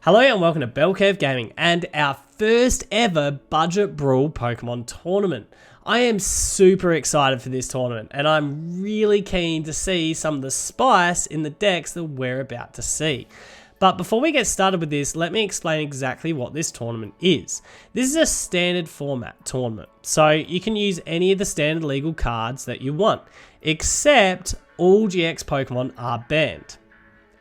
Hello and welcome to Bell Curve Gaming and our first ever Budget Brawl Pokemon tournament. I am super excited for this tournament and I'm really keen to see some of the spice in the decks that we're about to see. But before we get started with this, let me explain exactly what this tournament is. This is a standard format tournament, so you can use any of the standard legal cards that you want, except all GX Pokemon are banned.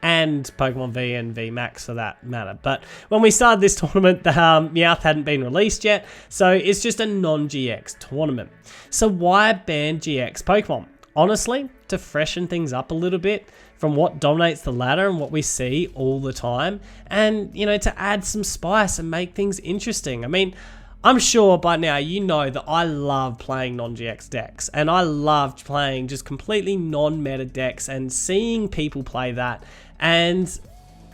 And Pokemon V and V Max for that matter. But when we started this tournament, the Meowth hadn't been released yet, so it's just a non-GX tournament. So why ban GX Pokemon? Honestly, to freshen things up a little bit from what dominates the ladder and what we see all the time, and to add some spice and make things interesting. I mean, I'm sure by now you know that I love playing non-GX decks, and I loved playing just completely non-meta decks and seeing people play that, and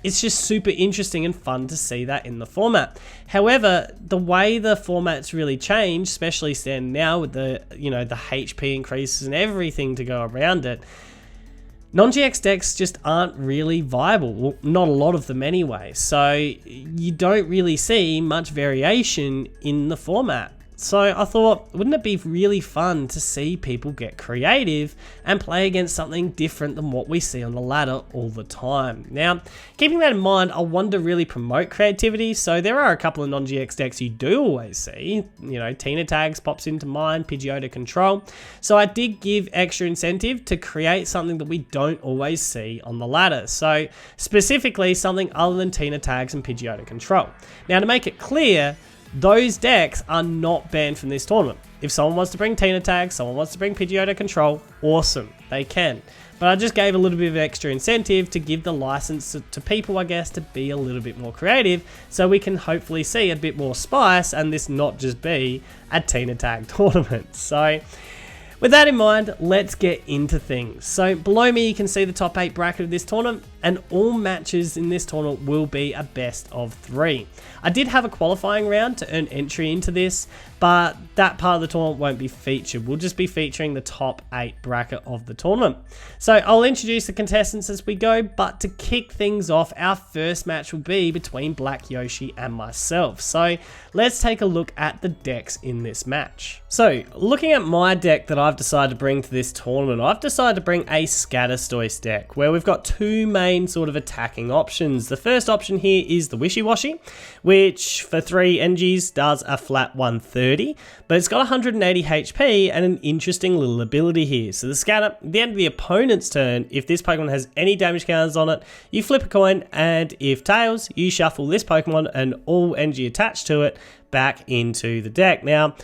it's just super interesting and fun to see that in the format. However, the way the format's really changed, especially standing now with the the HP increases and everything to go around it, non-GX decks just aren't really viable. Well, not a lot of them anyway. So you don't really see much variation in the format. So I thought, wouldn't it be really fun to see people get creative and play against something different than what we see on the ladder all the time? Now, keeping that in mind, I wanted to really promote creativity. So there are a couple of non-GX decks you do always see. Tina Tags pops into mind, Pidgeotto Control. So I did give extra incentive to create something that we don't always see on the ladder. So specifically something other than Tina Tags and Pidgeotto Control. Now, to make it clear, those decks are not banned from this tournament. If someone wants to bring Tina Tag, someone wants to bring Pidgeotto Control, awesome, they can. But I just gave a little bit of extra incentive to give the license to people, I guess, to be a little bit more creative, so we can hopefully see a bit more spice and this not just be a Tina Tag tournament. So with that in mind, let's get into things. So below me, you can see the top 8 bracket of this tournament, and all matches in this tournament will be a best of 3. I did have a qualifying round to earn entry into this, but that part of the tournament won't be featured. We'll just be featuring the top 8 bracket of the tournament. So I'll introduce the contestants as we go, but to kick things off, our first match will be between Black Yoshi and myself. So let's take a look at the decks in this match. So looking at my deck that I've decided to bring to this tournament, I've decided to bring a Scatterstoise deck where we've got two main sort of attacking options. The first option here is the Wishy Washy, which for 3 NGs does a flat 130, but it's got 180 HP and an interesting little ability here. So the Scatter, at the end of the opponent's turn, if this Pokemon has any damage counters on it, you flip a coin, and if tails, you shuffle this Pokemon and all NG attached to it back into the deck. Now,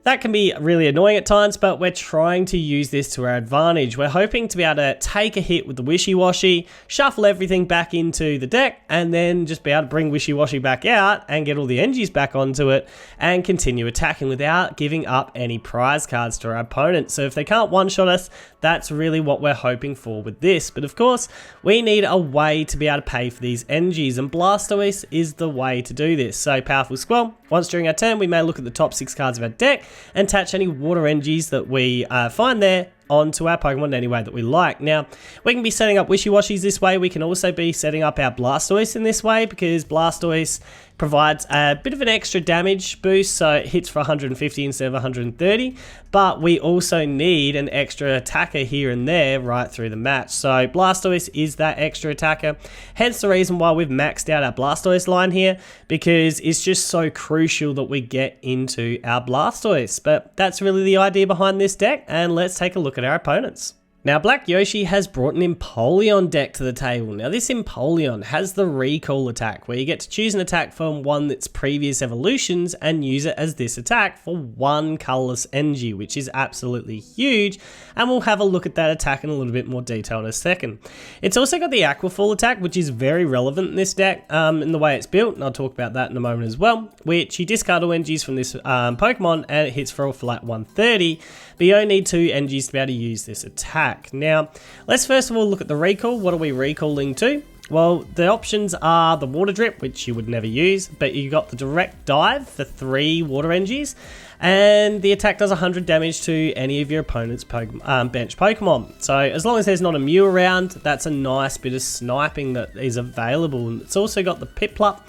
that can be really annoying at times, but we're trying to use this to our advantage. We're hoping to be able to take a hit with the Wishy Washy, shuffle everything back into the deck, and then just be able to bring Wishy Washy back out and get all the NGs back onto it and continue attacking without giving up any prize cards to our opponent. So if they can't one-shot us, that's really what we're hoping for with this. But of course, we need a way to be able to pay for these NGs, and Blastoise is the way to do this. So Powerful Squall, once during our turn, we may look at the top 6 cards of our deck and attach any water NGs that we find there onto our Pokemon in any way that we like. Now, we can be setting up Wishy Washies this way. We can also be setting up our Blastoise in this way, because Blastoise provides a bit of an extra damage boost, so it hits for 150 instead of 130, but we also need an extra attacker here and there right through the match. So Blastoise is that extra attacker, hence the reason why we've maxed out our Blastoise line here, because it's just so crucial that we get into our Blastoise. But that's really the idea behind this deck, and let's take a look at our opponents. Now, Black Yoshi has brought an Empoleon deck to the table. Now, this Empoleon has the recall attack, where you get to choose an attack from one of its previous evolutions and use it as this attack for 1 colorless energy, which is absolutely huge, and we'll have a look at that attack in a little bit more detail in a second. It's also got the Aquafall attack, which is very relevant in this deck in the way it's built, and I'll talk about that in a moment as well, which you discard all NGs from this Pokemon and it hits for a flat 130, but you only need 2 NGs to be able to use this attack. Now, let's first of all look at the recall. What are we recalling to? Well, the options are the water drip, which you would never use, but you got the direct dive for 3 water energies, and the attack does 100 damage to any of your opponent's bench Pokemon. So as long as there's not a Mew around, that's a nice bit of sniping that is available. And it's also got the Piplup,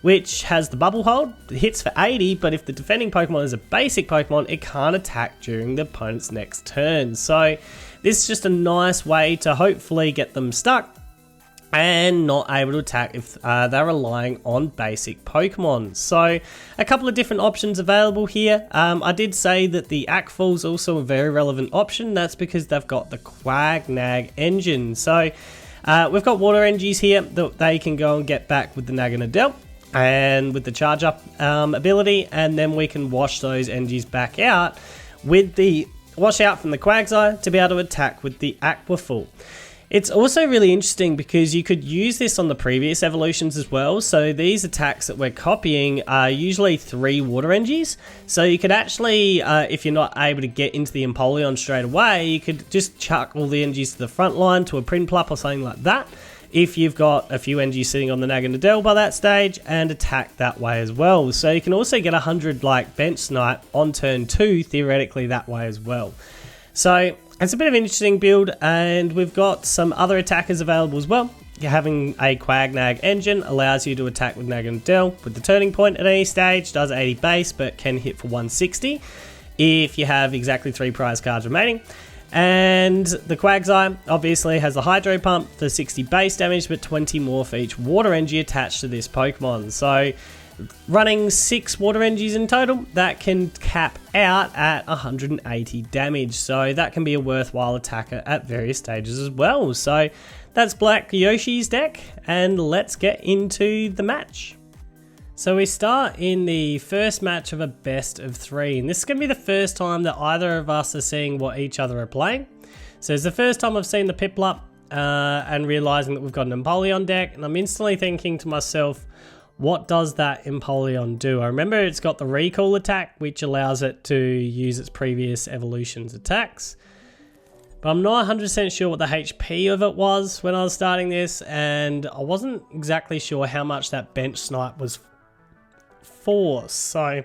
which has the bubble hold. It hits for 80, but if the defending Pokemon is a basic Pokemon, it can't attack during the opponent's next turn. So this is just a nice way to hopefully get them stuck and not able to attack if they're relying on basic Pokemon. So a couple of different options available here. I did say that the Aquafall is also a very relevant option. That's because they've got the Quagnag engine. So we've got water energies here that they can go and get back with the Naganadel and with the charge up ability, and then we can wash those energies back out with the wash out from the Quagsire to be able to attack with the Aquafall. It's also really interesting because you could use this on the previous evolutions as well. So these attacks that we're copying are usually 3 water energies. So you could actually, if you're not able to get into the Empoleon straight away, you could just chuck all the energies to the front line to a Prinplup or something like that, if you've got a few energies sitting on the Naganadel by that stage, and attack that way as well. So you can also get 100 like bench snipe on turn 2 theoretically that way as well. So it's a bit of an interesting build, and we've got some other attackers available as well. Having a Quagnag engine allows you to attack with Naganadel with the turning point at any stage, does 80 base but can hit for 160 if you have exactly 3 prize cards remaining. And the Quagsire obviously has the Hydro Pump for 60 base damage, but 20 more for each water energy attached to this Pokemon. So running 6 water energies in total, that can cap out at 180 damage. So that can be a worthwhile attacker at various stages as well. So that's Black Yoshi's deck, and let's get into the match. So we start in the first match of a best of 3, and this is going to be the first time that either of us are seeing what each other are playing. So it's the first time I've seen the Piplup and realizing that we've got an Empoleon deck, and I'm instantly thinking to myself, what does that Empoleon do? I remember it's got the recall attack, which allows it to use its previous evolution's attacks, but I'm not 100% sure what the HP of it was when I was starting this, and I wasn't exactly sure how much that bench snipe was for. So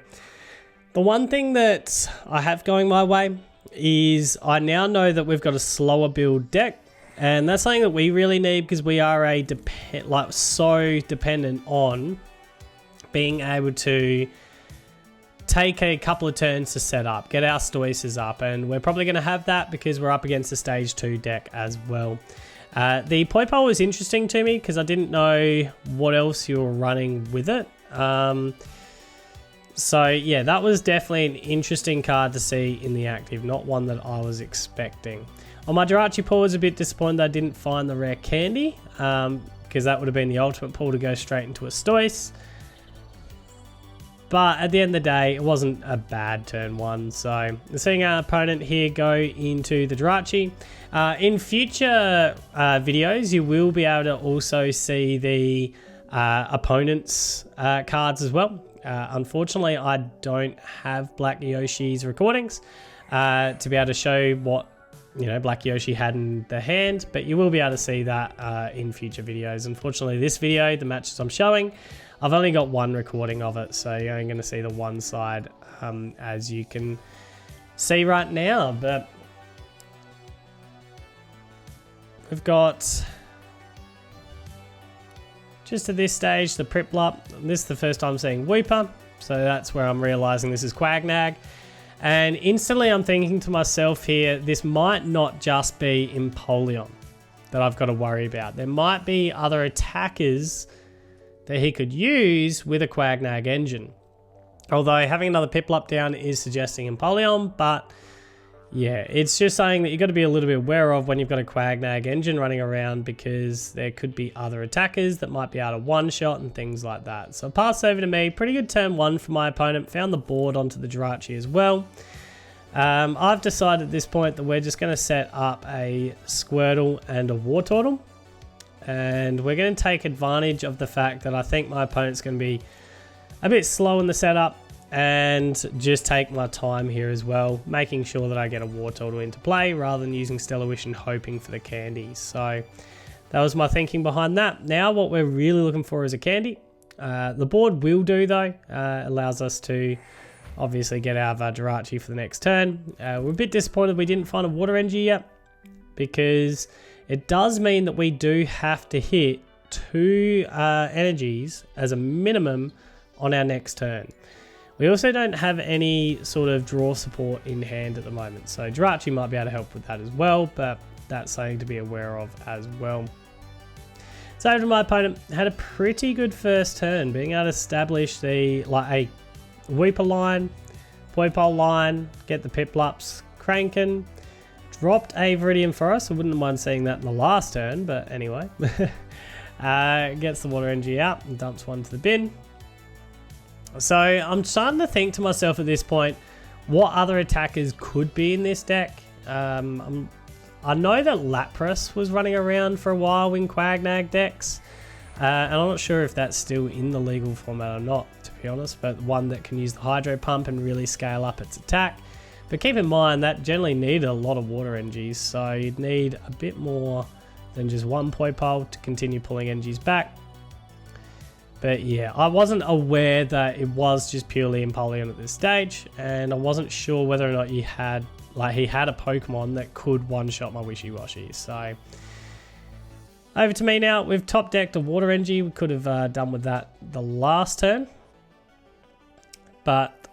the one thing that I have going my way is I now know that we've got a slower build deck, and that's something that we really need because we are a so dependent on being able to take a couple of turns to set up, get our Stoices up, and we're probably going to have that because we're up against a stage 2 deck as well. The Poipole was interesting to me because I didn't know what else you were running with it. So yeah, that was definitely an interesting card to see in the active, not one that I was expecting. On my Jirachi pool, I was a bit disappointed I didn't find the rare candy, because that would have been the ultimate pool to go straight into a Stoice. But at the end of the day, it wasn't a bad turn 1. So seeing our opponent here go into the Jirachi. In future videos, you will be able to also see the opponent's cards as well. Unfortunately, I don't have Black Yoshi's recordings to be able to show what Black Yoshi had in the hand, but you will be able to see that in future videos. Unfortunately, this video, the matches I'm showing, I've only got one recording of it, so you're only going to see the one side, as you can see right now. But we've got, just at this stage, the Piplup. This is the first time seeing Weeper, so that's where I'm realizing this is Quagnag. And instantly I'm thinking to myself here, this might not just be Empoleon that I've got to worry about. There might be other attackers that he could use with a Quagnag engine. Although having another Piplup down is suggesting Empoleon, but yeah, it's just something that you've got to be a little bit aware of when you've got a Quagnag engine running around, because there could be other attackers that might be able to one-shot and things like that. So pass over to me. Pretty good turn 1 for my opponent. Found the board onto the Jirachi as well. I've decided at this point that we're just going to set up a Squirtle and a Wartortle. And we're going to take advantage of the fact that I think my opponent's going to be a bit slow in the setup, and just take my time here as well, making sure that I get a Wartortle into play rather than using Stellar Wish and hoping for the candy. So that was my thinking behind that. Now what we're really looking for is a candy. The board will do though, allows us to obviously get out of our Jirachi for the next turn. We're a bit disappointed we didn't find a water energy yet, because it does mean that we do have to hit 2 energies as a minimum on our next turn. We also don't have any sort of draw support in hand at the moment, so Jirachi might be able to help with that as well, but that's something to be aware of as well. So over to my opponent, had a pretty good first turn, being able to establish a Weeper line, Poipole line, get the Piplups cranking, dropped a Viridian Forest. I wouldn't mind seeing that in the last turn, but anyway. Gets the water energy out and dumps one to the bin. So I'm starting to think to myself at this point, what other attackers could be in this deck? I know that Lapras was running around for a while in Quagnag decks, and I'm not sure if that's still in the legal format or not, to be honest, but one that can use the Hydro Pump and really scale up its attack. But keep in mind that generally needed a lot of water energies, so you'd need a bit more than just one Poipole to continue pulling energies back. But yeah, I wasn't aware that it was just purely Empoleon at this stage, and I wasn't sure whether or not he had a Pokemon that could one-shot my Wishy-Washy. So over to me now. We've top decked a water energy. We could have done with that the last turn, but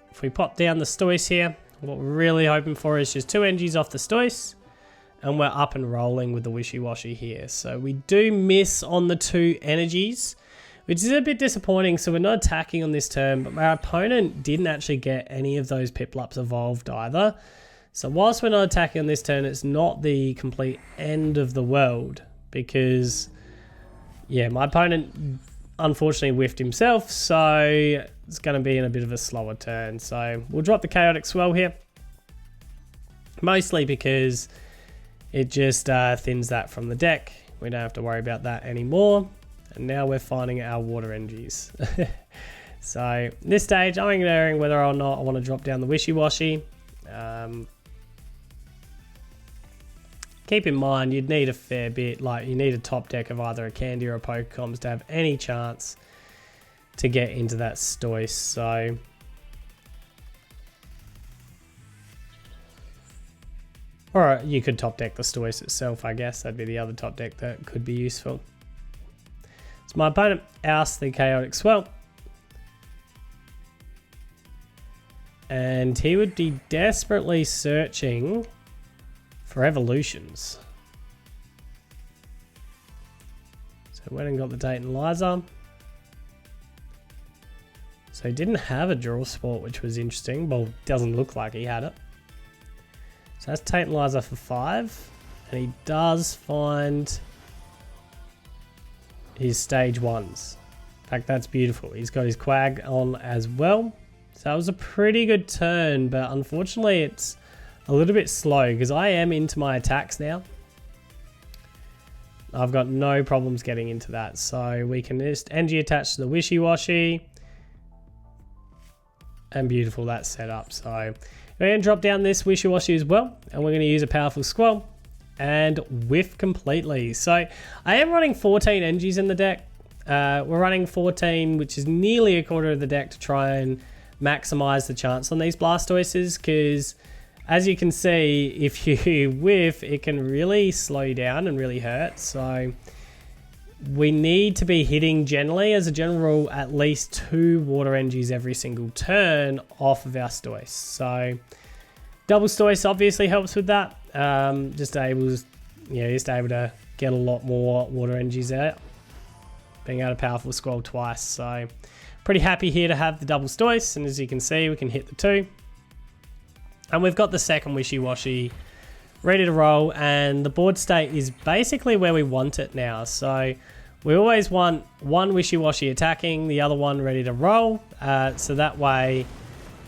if we pop down the Stoice here, what we're really hoping for is just 2 energies off the Stoice, and we're up and rolling with the Wishy-Washy here. So we do miss on the 2 energies, which is a bit disappointing. So we're not attacking on this turn, but our opponent didn't actually get any of those Piplups evolved either. So whilst we're not attacking on this turn, it's not the complete end of the world, because yeah, my opponent unfortunately whiffed himself, so it's going to be in a bit of a slower turn. So we'll drop the Chaotic Swell here, mostly because it just thins that from the deck. We don't have to worry about that anymore. And now we're finding our water energies. So this stage, I'm ignoring whether or not I want to drop down the Wishy-Washy. Keep in mind, you'd need a fair bit, like you need a top deck of either a Candy or a Pokecoms to have any chance to get into that Stoice. So or you could top deck the Stoice itself, I guess. That'd be the other top deck that could be useful. So my opponent ousted the Chaotic Swell, and he would be desperately searching for evolutions. So went and got the Tantalizer. So he didn't have a Draw Sport, which was interesting. Well, doesn't look like he had it. So that's Tantalizer for 5. And he does find his stage 1s. In fact, that's beautiful. He's got his Quag on as well. So that was a pretty good turn, but unfortunately it's a little bit slow because I am into my attacks now. I've got no problems getting into that. So we can just energy attach to the Wishy-Washy. And beautiful, that's set up. So we're going to drop down this Wishy-Washy as well. And we're going to use a powerful Squall and whiff completely. So I am running 14 energies in the deck. We're running 14, which is nearly a quarter of the deck to try and maximize the chance on these Blastoises, because as you can see, if you whiff, it can really slow you down and really hurt. So we need to be hitting generally, as a general rule, at least 2 water energies every single turn off of our Stoice. So double Stoice obviously helps with that. Just able to get a lot more water energies out, being able to powerful Squall twice. So pretty happy here to have the double Stoice, and as you can see, we can hit the 2. And we've got the second Wishy-Washy ready to roll, and the board state is basically where we want it now. So we always want one Wishy-Washy attacking, the other one ready to roll. So that way,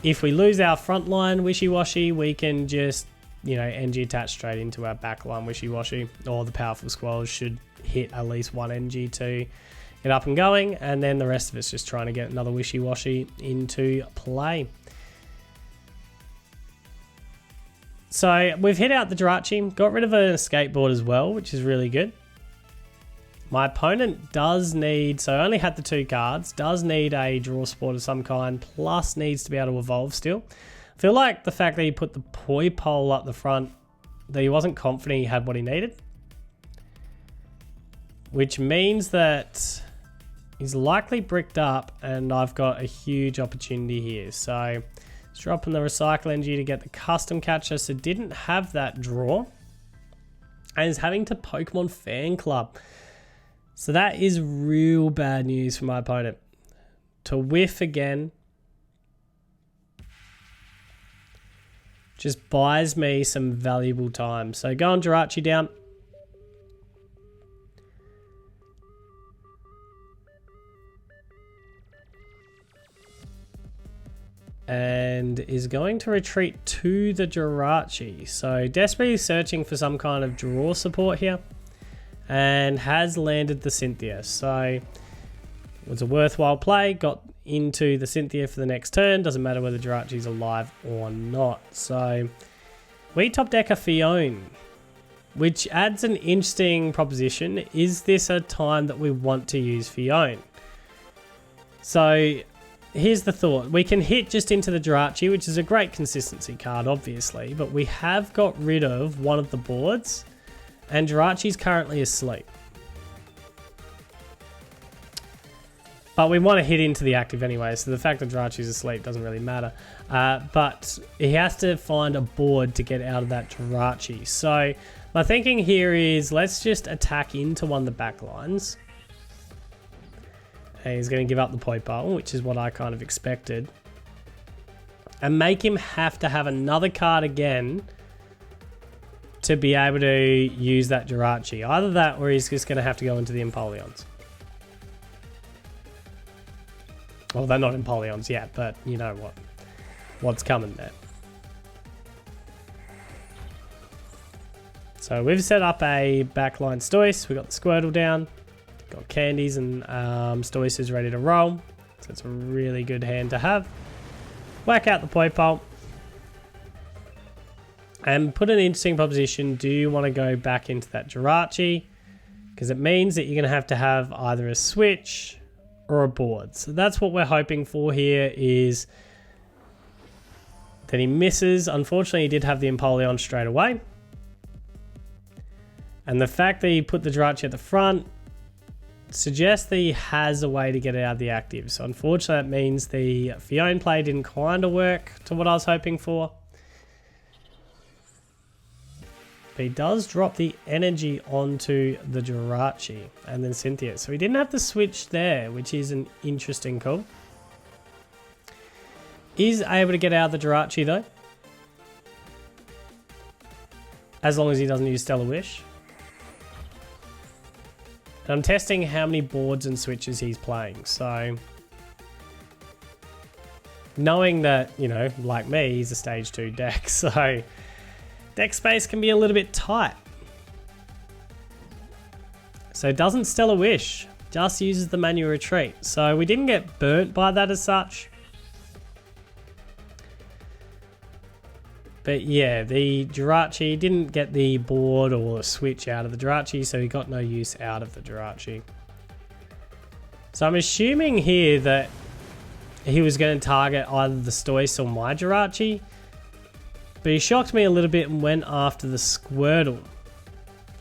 if we lose our front line Wishy-Washy, we can just, energy attach straight into our back line Wishy-Washy, or the powerful Squalls should hit at least one energy to get up and going, and then the rest of it's just trying to get another Wishy-Washy into play. So we've hit out the Jirachi, got rid of an escape board as well, which is really good. My opponent does need, so I only had the 2 cards, does need a draw support of some kind, plus needs to be able to evolve still. I feel like the fact that he put the poi pole up the front, that he wasn't confident he had what he needed. Which means that he's likely bricked up and I've got a huge opportunity here. So he's dropping the recycle energy to get the custom catcher, so didn't have that draw. And is having to Pokemon Fan Club. So that is real bad news for my opponent. To whiff again just buys me some valuable time. So go on Jirachi down. And is going to retreat to the Jirachi. So desperately searching for some kind of draw support here. And has landed the Cynthia. So it was a worthwhile play. Got into the Cynthia for the next turn. Doesn't matter whether Jirachi's alive or not. So we top deck a Fione, which adds an interesting proposition. Is this a time that we want to use Fione? So here's the thought. We can hit just into the Jirachi, which is a great consistency card, obviously. But we have got rid of one of the boards. And Jirachi's currently asleep. But we want to hit into the active anyway, so the fact that Jirachi's asleep doesn't really matter. But he has to find a board to get out of that Jirachi. So my thinking here is let's just attack into one of the back lines. And he's going to give up the poi pole, which is what I kind of expected. And make him have to have another card again to be able to use that Jirachi. Either that or he's just going to have to go into the Empoleons. Well, they're not Empoleons yet, but you know what's coming there. So we've set up a backline Stoice. We've got the Squirtle down. Got Candies and Stoice is ready to roll. So it's a really good hand to have. Whack out the poi pole. And put an interesting proposition. Do you want to go back into that Jirachi? Because it means that you're going to have either a switch or a board. So that's what we're hoping for here, is that he misses. Unfortunately, he did have the Empoleon straight away. And the fact that he put the Jirachi at the front suggests that he has a way to get it out of the active. So unfortunately, that means the Fione play didn't kind of work to what I was hoping for. But he does drop the energy onto the Jirachi and then Cynthia. So he didn't have to switch there, which is an interesting call. Is able to get out of the Jirachi though. As long as he doesn't use Stellar Wish. And I'm testing how many boards and switches he's playing. So knowing that, you know, like me, he's a stage 2 deck. So deck space can be a little bit tight. So it doesn't Stellar Wish, just uses the manual retreat. So we didn't get burnt by that as such. But yeah, the Jirachi didn't get the board or a switch out of the Jirachi, so he got no use out of the Jirachi. So I'm assuming here that he was going to target either the Stoice or my Jirachi. But he shocked me a little bit and went after the Squirtle.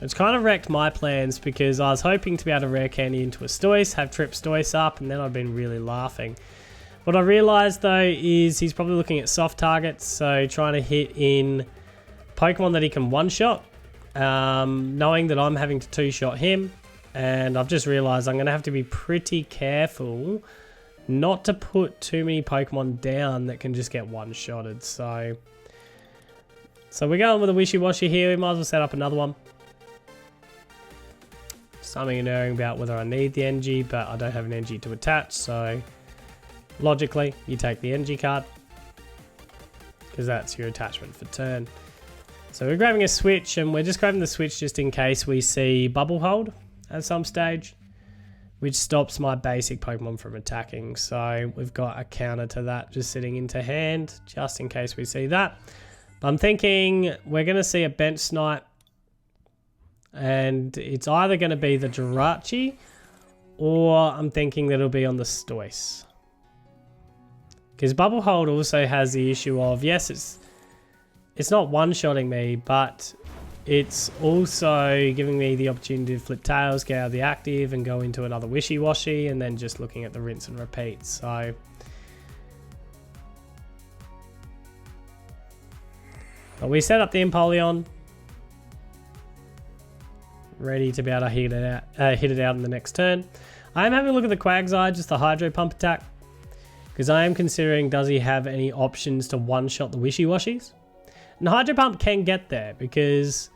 It's kind of wrecked my plans because I was hoping to be able to rare candy into a Stoice, have Trip Stoice up, and then I'd been really laughing. What I realized though is he's probably looking at soft targets, so trying to hit in Pokemon that he can one-shot, knowing that I'm having to two-shot him, and I've just realized I'm going to have to be pretty careful not to put too many Pokemon down that can just get one-shotted. So we're going with a wishy-washy here. We might as well set up another one. Something and erring about whether I need the energy, but I don't have an energy to attach, so logically, you take the energy card because that's your attachment for turn. So we're grabbing a switch, and we're just grabbing the switch just in case we see Bubble Hold at some stage, which stops my basic Pokemon from attacking. So we've got a counter to that just sitting into hand just in case we see that. But I'm thinking we're going to see a Bench Snipe And it's either going to be the Jirachi, or I'm thinking that it'll be on the Stoice. Because Bubble Hold also has the issue of, yes, it's not one-shotting me, but it's also giving me the opportunity to flip tails, get out of the active, and go into another wishy-washy, and then just looking at the rinse and repeat. So but we set up the Empoleon, ready to be able to hit it out in the next turn. I am having a look at the Quagsire, just the Hydro Pump attack, because I am considering, does he have any options to one-shot the wishy-washies? And Hydro Pump can get there, because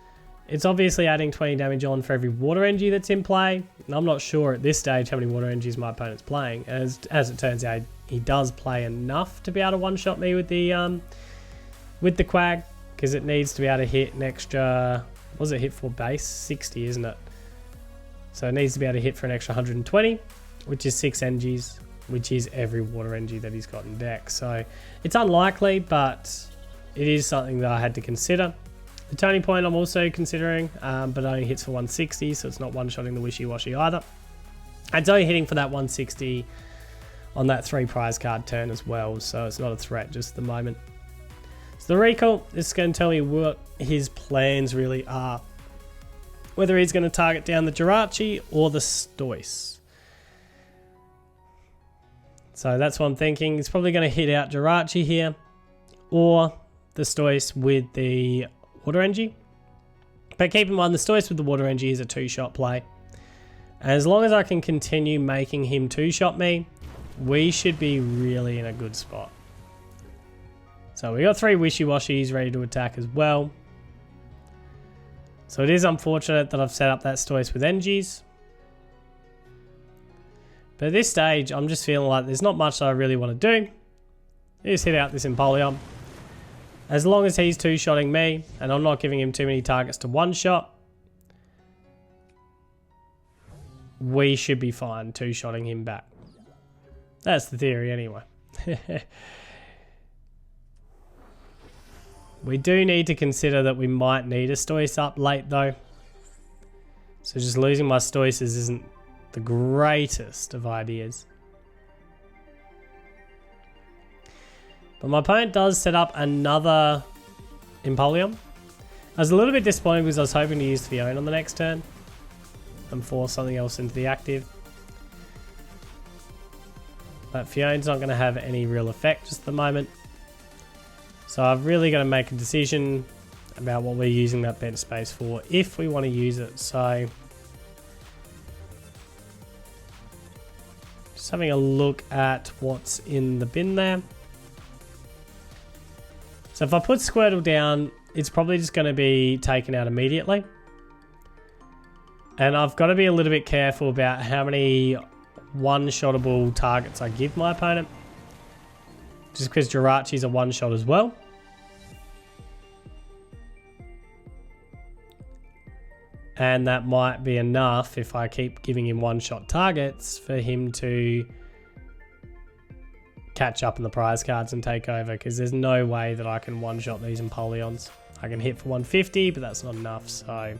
it's obviously adding 20 damage on for every Water Energy that's in play. And I'm not sure at this stage how many Water Energies my opponent's playing. As it turns out, he does play enough to be able to one-shot me with the Quag, because it needs to be able to hit an extra, what does it hit for base? 60, isn't it? So it needs to be able to hit for an extra 120, which is 6 energies, which is every Water Energy that he's got in deck. So it's unlikely, but it is something that I had to consider. The Turning Point I'm also considering, but it only hits for 160, so it's not one-shotting the wishy-washy either. And it's only hitting for that 160 on that 3 prize card turn as well, so it's not a threat just at the moment. So the Recall is going to tell me what his plans really are. Whether he's going to target down the Jirachi or the Stoice. So that's what I'm thinking. He's probably going to hit out Jirachi here, or the Stoice with the Water Energy. But keep in mind, the Stoice with the Water Energy is a 2-shot play. And as long as I can continue making him 2-shot me, we should be really in a good spot. So we got 3 wishy-washies ready to attack as well. So it is unfortunate that I've set up that Stoice with energies. But at this stage, I'm just feeling like there's not much that I really want to do. Just hit out this Empoleon. As long as he's 2-shotting me, and I'm not giving him too many targets to one-shot, we should be fine 2-shotting him back. That's the theory anyway. We do need to consider that we might need a Stoice up late though. So just losing my Stoices isn't the greatest of ideas. But my opponent does set up another Empoleon. I was a little bit disappointed because I was hoping to use Fiona on the next turn and force something else into the active. But Fiona's not going to have any real effect just at the moment. So I've really got to make a decision about what we're using that bench space for, if we want to use it. So just having a look at what's in the bin there. So if I put Squirtle down, it's probably just going to be taken out immediately. And I've got to be a little bit careful about how many one-shottable targets I give my opponent. Just because Jirachi's a one-shot as well. And that might be enough if I keep giving him one-shot targets for him to catch up in the prize cards and take over, because there's no way that I can one-shot these Empoleons. I can hit for 150, but that's not enough, so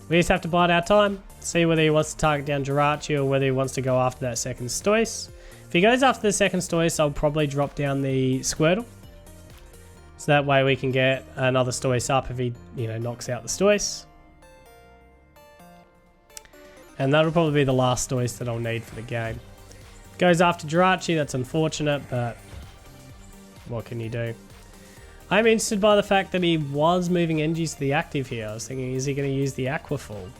we just have to bide our time, see whether he wants to target down Jirachi or whether he wants to go after that second Stoice. If he goes after the second Stoice, I'll probably drop down the Squirtle, so that way we can get another Stoice up if he, knocks out the Stoice. And that'll probably be the last Stoice that I'll need for the game. Goes after Jirachi, that's unfortunate, but what can you do? I'm interested by the fact that he was moving energies to the active here. I was thinking, is he going to use the Aquafall?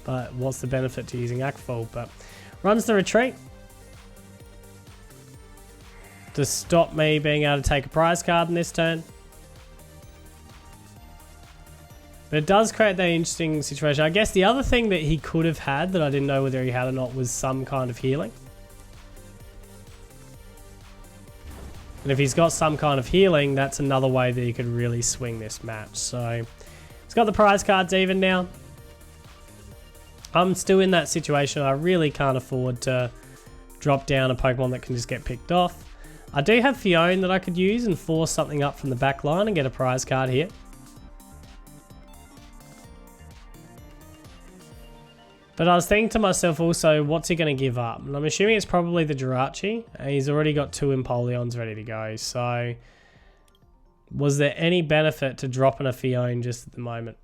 But what's the benefit to using Aquafall? But runs the retreat to stop me being able to take a prize card in this turn. But it does create that interesting situation. I guess the other thing that he could have had that I didn't know whether he had or not was some kind of healing. And if he's got some kind of healing, that's another way that he could really swing this match. So he's got the prize cards even now. I'm still in that situation. I really can't afford to drop down a Pokemon that can just get picked off. I do have Fiona that I could use and force something up from the back line and get a prize card here. But I was thinking to myself also, what's he going to give up? And I'm assuming it's probably the Jirachi. And he's already got 2 Empoleons ready to go. So, was there any benefit to dropping a Fione just at the moment?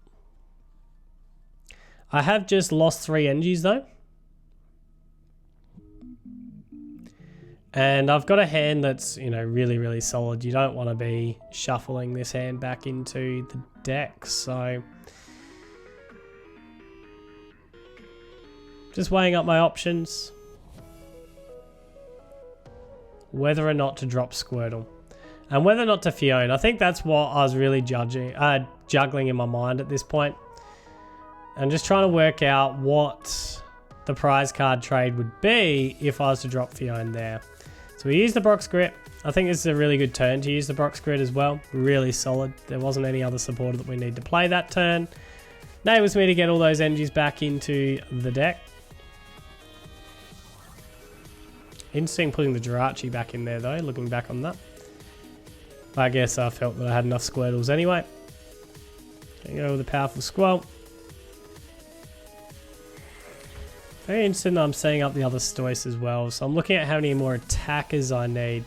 I have just lost 3 energies though. And I've got a hand that's, you know, really, really solid. You don't want to be shuffling this hand back into the deck. So, just weighing up my options. Whether or not to drop Squirtle. And whether or not to Fione. I think that's what I was really juggling in my mind at this point. I'm just trying to work out what the prize card trade would be if I was to drop Fione there. So we use the Brock's Grit. I think this is a really good turn to use the Brock's Grit as well. Really solid. There wasn't any other supporter that we need to play that turn. Enables me to get all those energies back into the deck. Interesting putting the Jirachi back in there though, looking back on that. I guess I felt that I had enough Squirtles anyway. There you go with a powerful Squall. Very interested. I'm setting up the other Stoice as well. So I'm looking at how many more attackers I need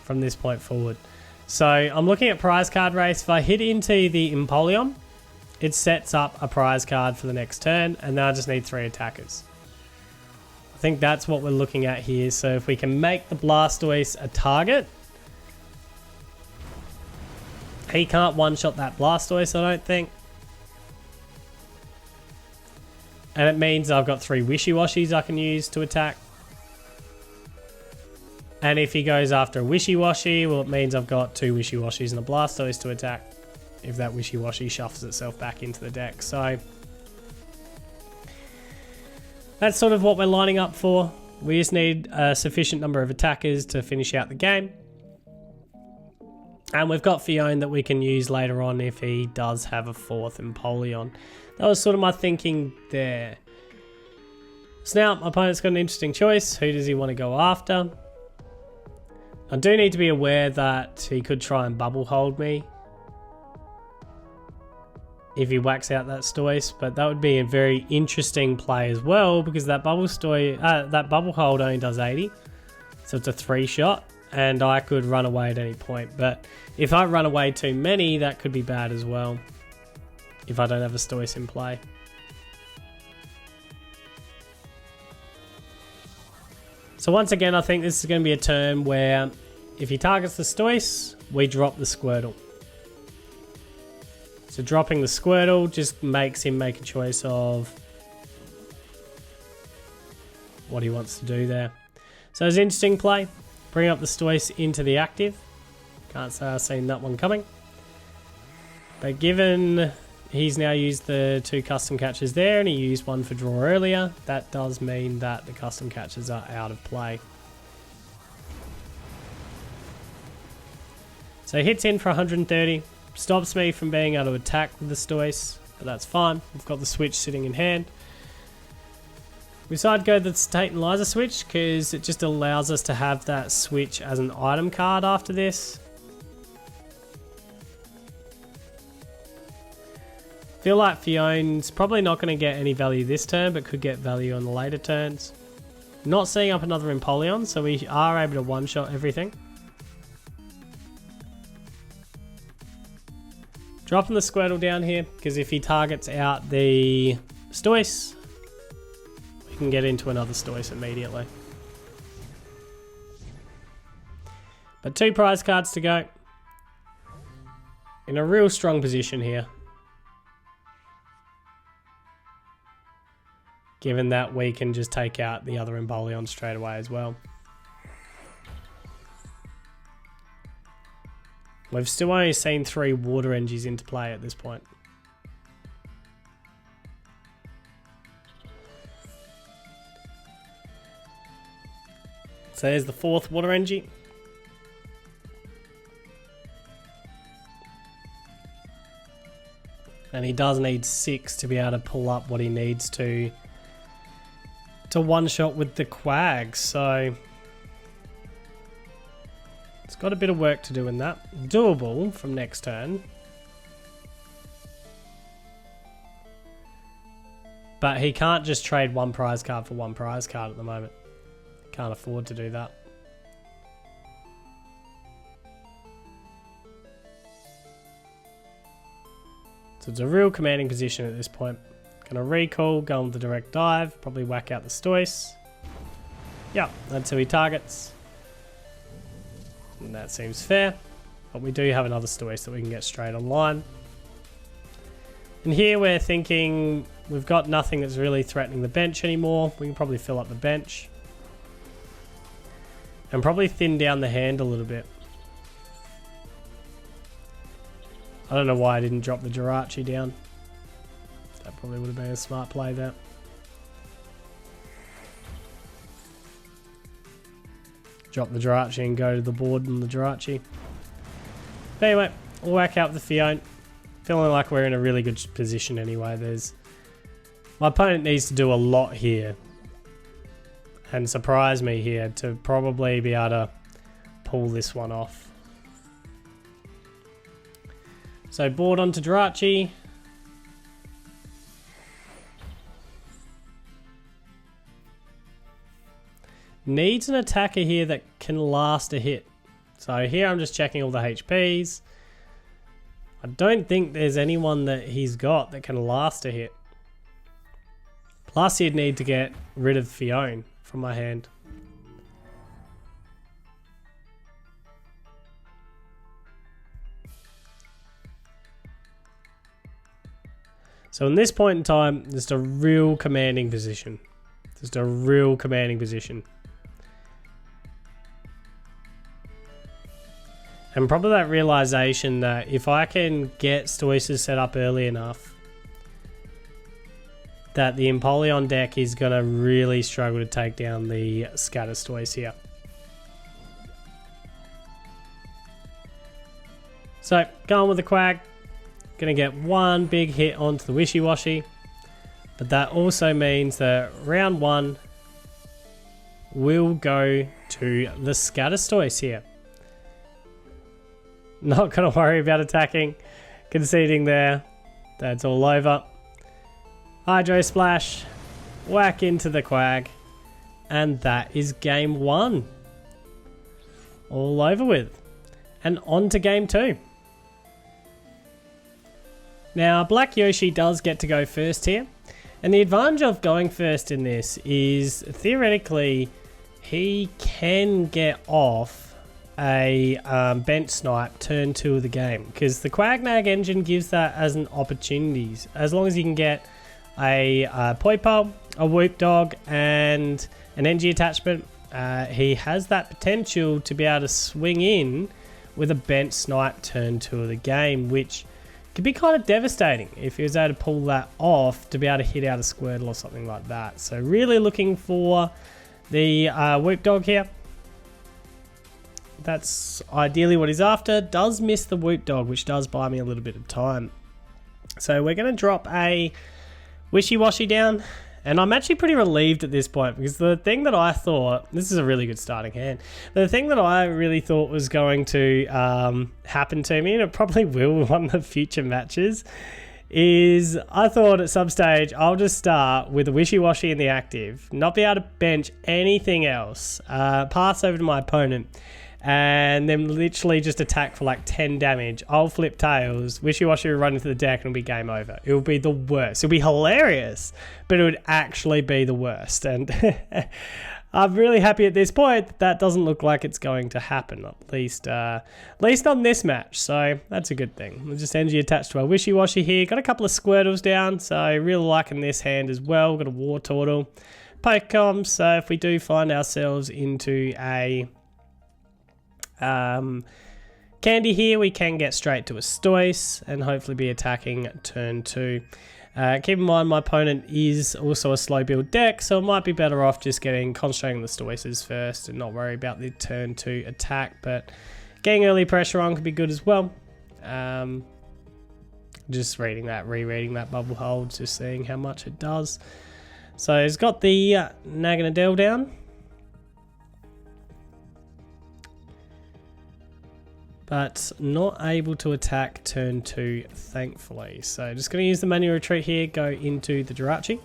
from this point forward. So I'm looking at prize card race. If I hit into the Empoleon, it sets up a prize card for the next turn. And then I just need 3 attackers. I think that's what we're looking at here. So if we can make the Blastoise a target, he can't one-shot that Blastoise, I don't think. And it means I've got 3 Wishy-Washis I can use to attack. And if he goes after a Wishy-Washi, well, it means I've got 2 Wishy-Washis and a Blastoise to attack if that Wishy-Washi shuffles itself back into the deck. So that's sort of what we're lining up for. We just need a sufficient number of attackers to finish out the game. And we've got Fione that we can use later on if he does have a 4th Empoleon. That was sort of my thinking there. So now my opponent's got an interesting choice. Who does he want to go after? I do need to be aware that he could try and bubble hold me if he whacks out that Stoice, but that would be a very interesting play as well because that bubble hold only does 80, so it's a 3-shot, and I could run away at any point. But if I run away too many, that could be bad as well if I don't have a Stoice in play. So once again, I think this is going to be a turn where if he targets the Stoice, we drop the Squirtle. So dropping the Squirtle just makes him make a choice of what he wants to do there. So it's an interesting play. Bring up the Stoice into the active. Can't say I've seen that one coming. But given he's now used the 2 custom catches there and he used 1 for draw earlier, that does mean that the custom catches are out of play. So he hits in for 130. Stops me from being able to attack with the Stoice, but that's fine. We've got the switch sitting in hand. We decided to go the Tate and Liza switch because it just allows us to have that switch as an item card after this. Feel like Fione's probably not going to get any value this turn, but could get value on the later turns. Not setting up another Empoleon, so we are able to one-shot everything. Dropping the Squirtle down here, because if he targets out the Stoice, we can get into another Stoice immediately. But 2 prize cards to go. In a real strong position here. Given that we can just take out the other Empoleon straight away as well. We've still only seen 3 water energies into play at this point. So there's the 4th water energy. And he does need 6 to be able to pull up what he needs to one-shot with the Quag. So it's got a bit of work to do in that. Doable from next turn. But he can't just trade one prize card for one prize card at the moment. Can't afford to do that. So it's a real commanding position at this point. Gonna recall, go on the direct dive, probably whack out the Stoice. Yeah, that's who he targets. And that seems fair. But we do have another Stoice that we can get straight online. And here we're thinking we've got nothing that's really threatening the bench anymore. We can probably fill up the bench. And probably thin down the hand a little bit. I don't know why I didn't drop the Jirachi down. That probably would have been a smart play there. Drop the Jirachi and go to the board on the Jirachi. But anyway, we'll whack out the Fiona. Feeling like we're in a really good position anyway. My opponent needs to do a lot here. And surprise me here to probably be able to pull this one off. So board onto Jirachi. Needs an attacker here that can last a hit. So here I'm just checking all the HPs. I don't think there's anyone that he's got that can last a hit. Plus he'd need to get rid of Fiona from my hand. So in this point in time, just a real commanding position. Just a real commanding position. And probably that realization that if I can get Stoices set up early enough, that the Empoleon deck is going to really struggle to take down the Scatter Stoice here. So, going with the Quag. Going to get one big hit onto the Wishy-Washy. But that also means that round one will go to the Scatter Stoice here. Not going to worry about attacking. Conceding there. That's all over. Hydro Splash. Whack into the Quag. And that is game one. All over with. And on to game two. Now, Black Yoshi does get to go first here. And the advantage of going first in this is, theoretically, he can get off a bench snipe turn 2 of the game. Because the Quagnag engine gives that as an opportunity. As long as you can get a Poipole, a Whoop Dog, and an NG attachment, he has that potential to be able to swing in with a bench snipe turn 2 of the game, which could be kind of devastating if he was able to pull that off to be able to hit out a Squirtle or something like that. So really looking for the Whoop Dog here. That's ideally what he's after. Does miss the Whoop Dog, which does buy me a little bit of time. So we're going to drop a Wishy-Washy down. And I'm actually pretty relieved at this point, because the thing that I thought, this is a really good starting hand, the thing that I really thought was going to happen to me, and it probably will in one of the future matches, is I thought at some stage I'll just start with a Wishy-Washy in the active, not be able to bench anything else, pass over to my opponent, and then literally just attack for like 10 damage. I'll flip tails, Wishy-Washy will run into the deck and it'll be game over. It will be the worst. It'll be hilarious, but it would actually be the worst. And I'm really happy at this point that that doesn't look like it's going to happen, at least on this match. So that's a good thing. We'll just NG attached to our Wishy-Washy here. Got a couple of Squirtles down, so really liking this hand as well. Got a War Turtle, Pokemon. So if we do find ourselves into a Candy here, we can get straight to a Stoice and hopefully be attacking turn 2. Keep in mind my opponent is also a slow build deck, so it might be better off just concentrating the Stoices first and not worry about the turn 2 attack, but getting early pressure on could be good as well. Just rereading that bubble hold, just seeing how much it does. So he's got the Naganadel down. But not able to attack turn 2, thankfully. So just going to use the manual retreat here, go into the Jirachi.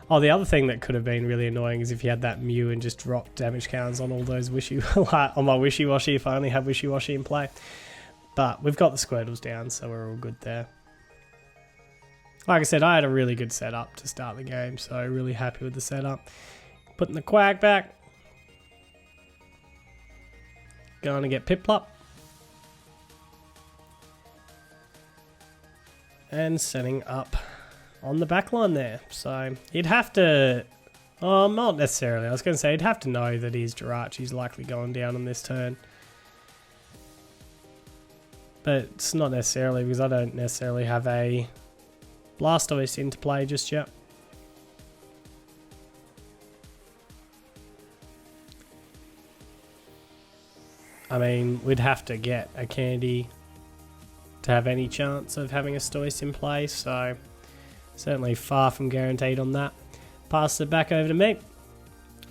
Oh, the other thing that could have been really annoying is if you had that Mew and just dropped damage counters on all those on my Wishy-Washy if I only have Wishy-Washy in play. But we've got the Squirtles down, so we're all good there. Like I said, I had a really good setup to start the game, so really happy with the setup. Putting the Quack back. Going to get Piplup. And setting up on the back line there. So he'd have to... Oh, not necessarily. I was going to say he'd have to know that his Jirachi's likely going down on this turn. But it's not necessarily because I don't necessarily have a Blastoise into play just yet. I mean, we'd have to get a candy to have any chance of having a Stoice in play, so certainly far from guaranteed on that. Pass it back over to me.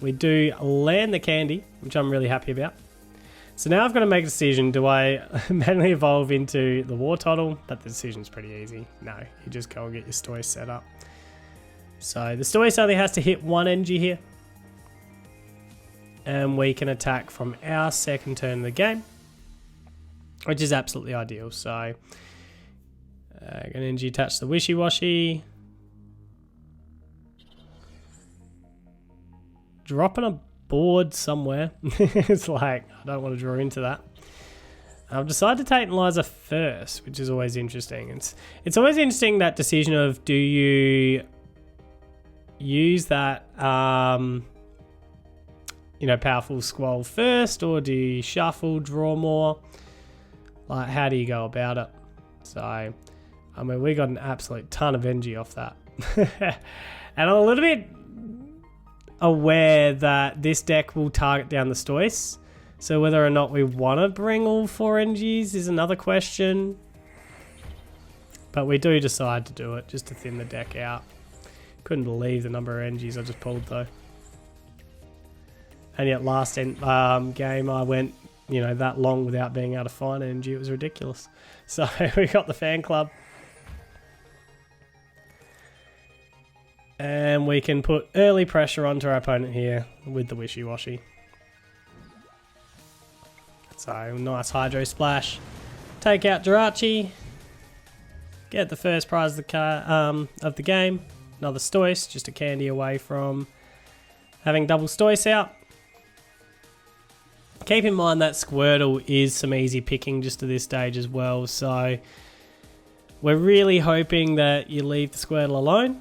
We do land the candy, which I'm really happy about. So now I've got to make a decision. Do I manually evolve into the Wartortle? But the decision's pretty easy. No, you just go and get your Stoice set up. So the Stoice only has to hit one energy here. And we can attack from our second turn of the game, which is absolutely ideal. So an energy attach the Wishy-Washy. Dropping a board somewhere. It's like, I don't want to draw into that. I've decided to take Eliza first, which is always interesting. It's always interesting, that decision of, do you use that you know, powerful Squall first, or do you shuffle, draw more? Like, how do you go about it? So, I mean, we got an absolute ton of energy off that. And I'm a little bit aware that this deck will target down the Stoice. So whether or not we want to bring all 4 energies is another question. But we do decide to do it, just to thin the deck out. Couldn't believe the number of energies I just pulled, though. And yet last game I went, you know, that long without being able to find energy. It was ridiculous. So we got the fan club. And we can put early pressure onto our opponent here with the Wishy-Washy. So nice Hydro Splash. Take out Jirachi. Get the first prize of the game. Another Stoice, just a candy away from having double Stoice out. Keep in mind that Squirtle is some easy picking just to this stage as well, so we're really hoping that you leave the Squirtle alone,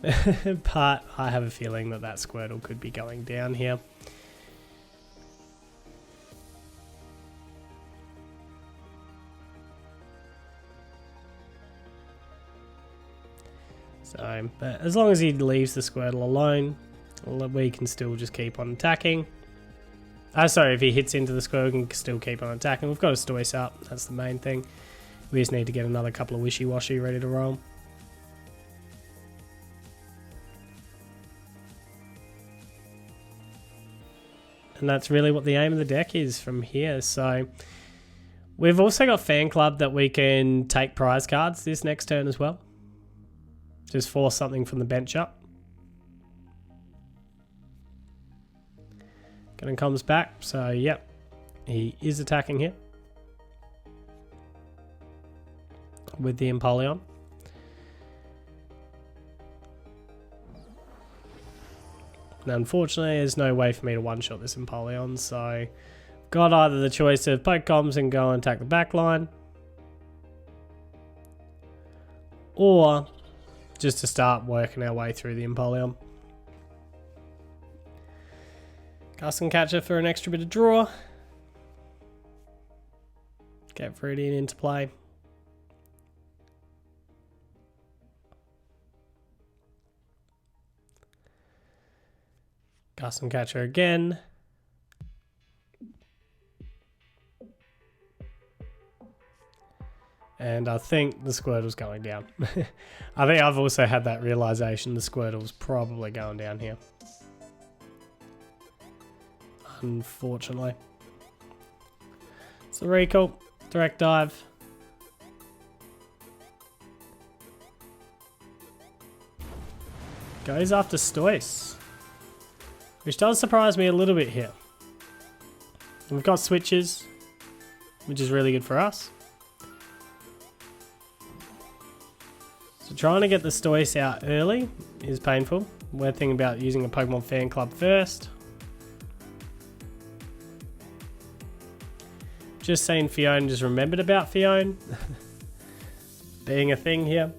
but I have a feeling that Squirtle could be going down here. So, but as long as he leaves the Squirtle alone, we can still just keep on attacking. Sorry, if he hits into the Squirtle, we can still keep on attacking. We've got a Stoice up, that's the main thing. We just need to get another couple of Wishy-Washy ready to roll. And that's really what the aim of the deck is from here. So we've also got Fan Club that we can take prize cards this next turn as well. Just force something from the bench up. And comes back, so yep, he is attacking here with the Empoleon. And unfortunately, there's no way for me to one-shot this Empoleon, so got either the choice of poke comms and go and attack the back line, or just to start working our way through the Empoleon. Custom Catcher for an extra bit of draw. Get Viridian into play. Custom Catcher again. And I think the Squirtle's going down. I think I've also had that realization the Squirtle's probably going down here. Unfortunately. It's the recall. Direct dive. Goes after Stoice, which does surprise me a little bit here. We've got switches, which is really good for us. So trying to get the Stoice out early is painful. We're thinking about using a Pokemon fan club first. Just seen Fiona, just remembered about Fiona being a thing here.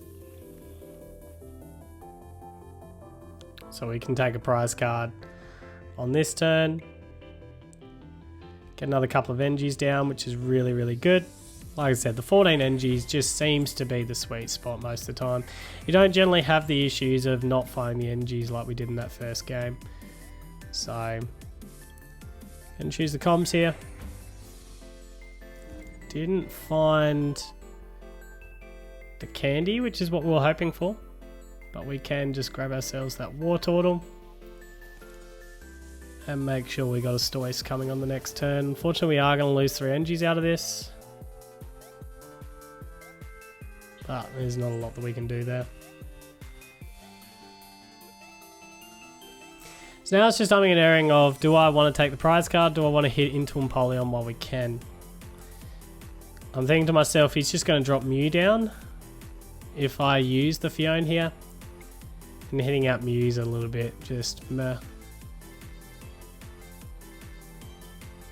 So we can take a prize card on this turn. Get another couple of energies down, which is really, really good. Like I said, the 14 energies just seems to be the sweet spot most of the time. You don't generally have the issues of not finding the energies like we did in that first game. So, can choose the comms here. Didn't find the candy, which is what we were hoping for. But we can just grab ourselves that War Turtle. And make sure we got a Stoice coming on the next turn. Unfortunately, we are going to lose 3 energies out of this. But there's not a lot that we can do there. So now it's just umming and erring of, do I want to take the prize card? Do I want to hit into Empoleon while we can? I'm thinking to myself, he's just going to drop Mew down. If I use the Fiona here. And hitting out Mew's a little bit, just meh.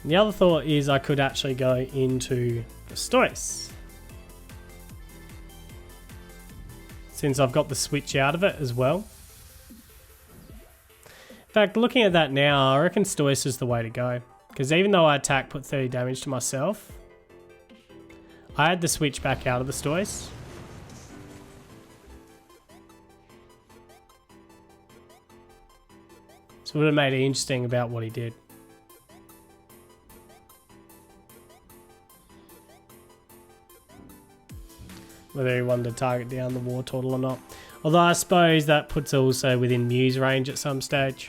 The other thought is I could actually go into the Stoice, since I've got the switch out of it as well. In fact, looking at that now, I reckon Stoice is the way to go. Because even though I attack, put 30 damage to myself, I had the switch back out of the Stoice. So it would have made it interesting about what he did. Whether he wanted to target down the War Turtle or not. Although I suppose that puts also within Mew's range at some stage.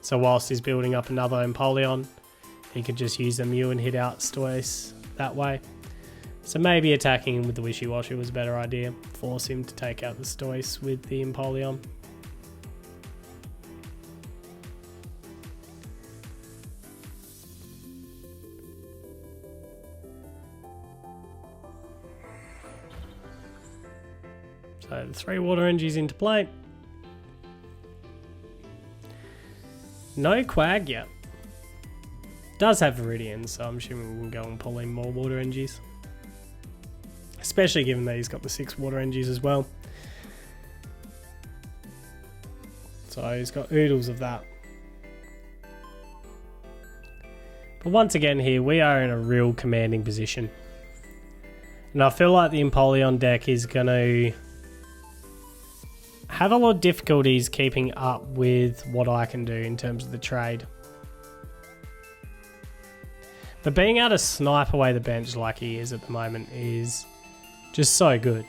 So whilst he's building up another Empoleon, he could just use the Mew and hit out Stoice that way. So maybe attacking him with the Wishy-Washy was a better idea. Force him to take out the Stoice with the Empoleon. So the 3 water energies into play. No Quag yet. Does have Viridian, so I'm assuming we can go and pull in more water energies. Especially given that he's got the 6 water energies as well. So he's got oodles of that. But once again here, we are in a real commanding position. And I feel like the Empoleon deck is going to have a lot of difficulties keeping up with what I can do in terms of the trade. But being able to snipe away the bench like he is at the moment is just so good.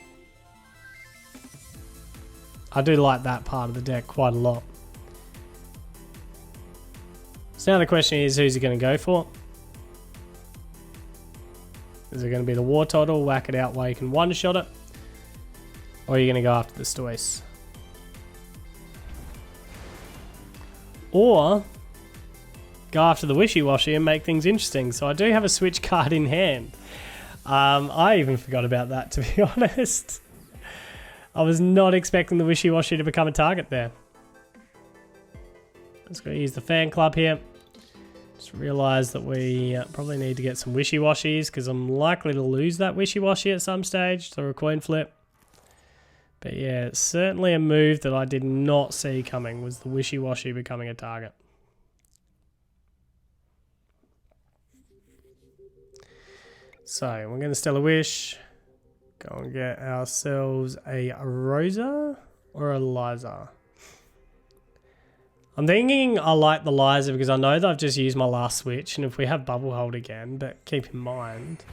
I do like that part of the deck quite a lot. So now the question is, who's he going to go for? Is it going to be the War Turtle, whack it out while you can one-shot it? Or are you going to go after the Stoice? Or go after the Wishy-Washy and make things interesting. So I do have a switch card in hand. I even forgot about that, to be honest. I was not expecting the Wishy-Washy to become a target there. Let's go use the fan club here. Just realised that we probably need to get some Wishy-Washies because I'm likely to lose that Wishy-Washy at some stage through a coin flip. But yeah, it's certainly a move that I did not see coming, was the Wishy-Washy becoming a target. So we're going to Stellar Wish. Go and get ourselves a Rosa or a Liza. I'm thinking I like the Liza because I know that I've just used my last switch, and if we have Bubble Hold again, but keep in mind,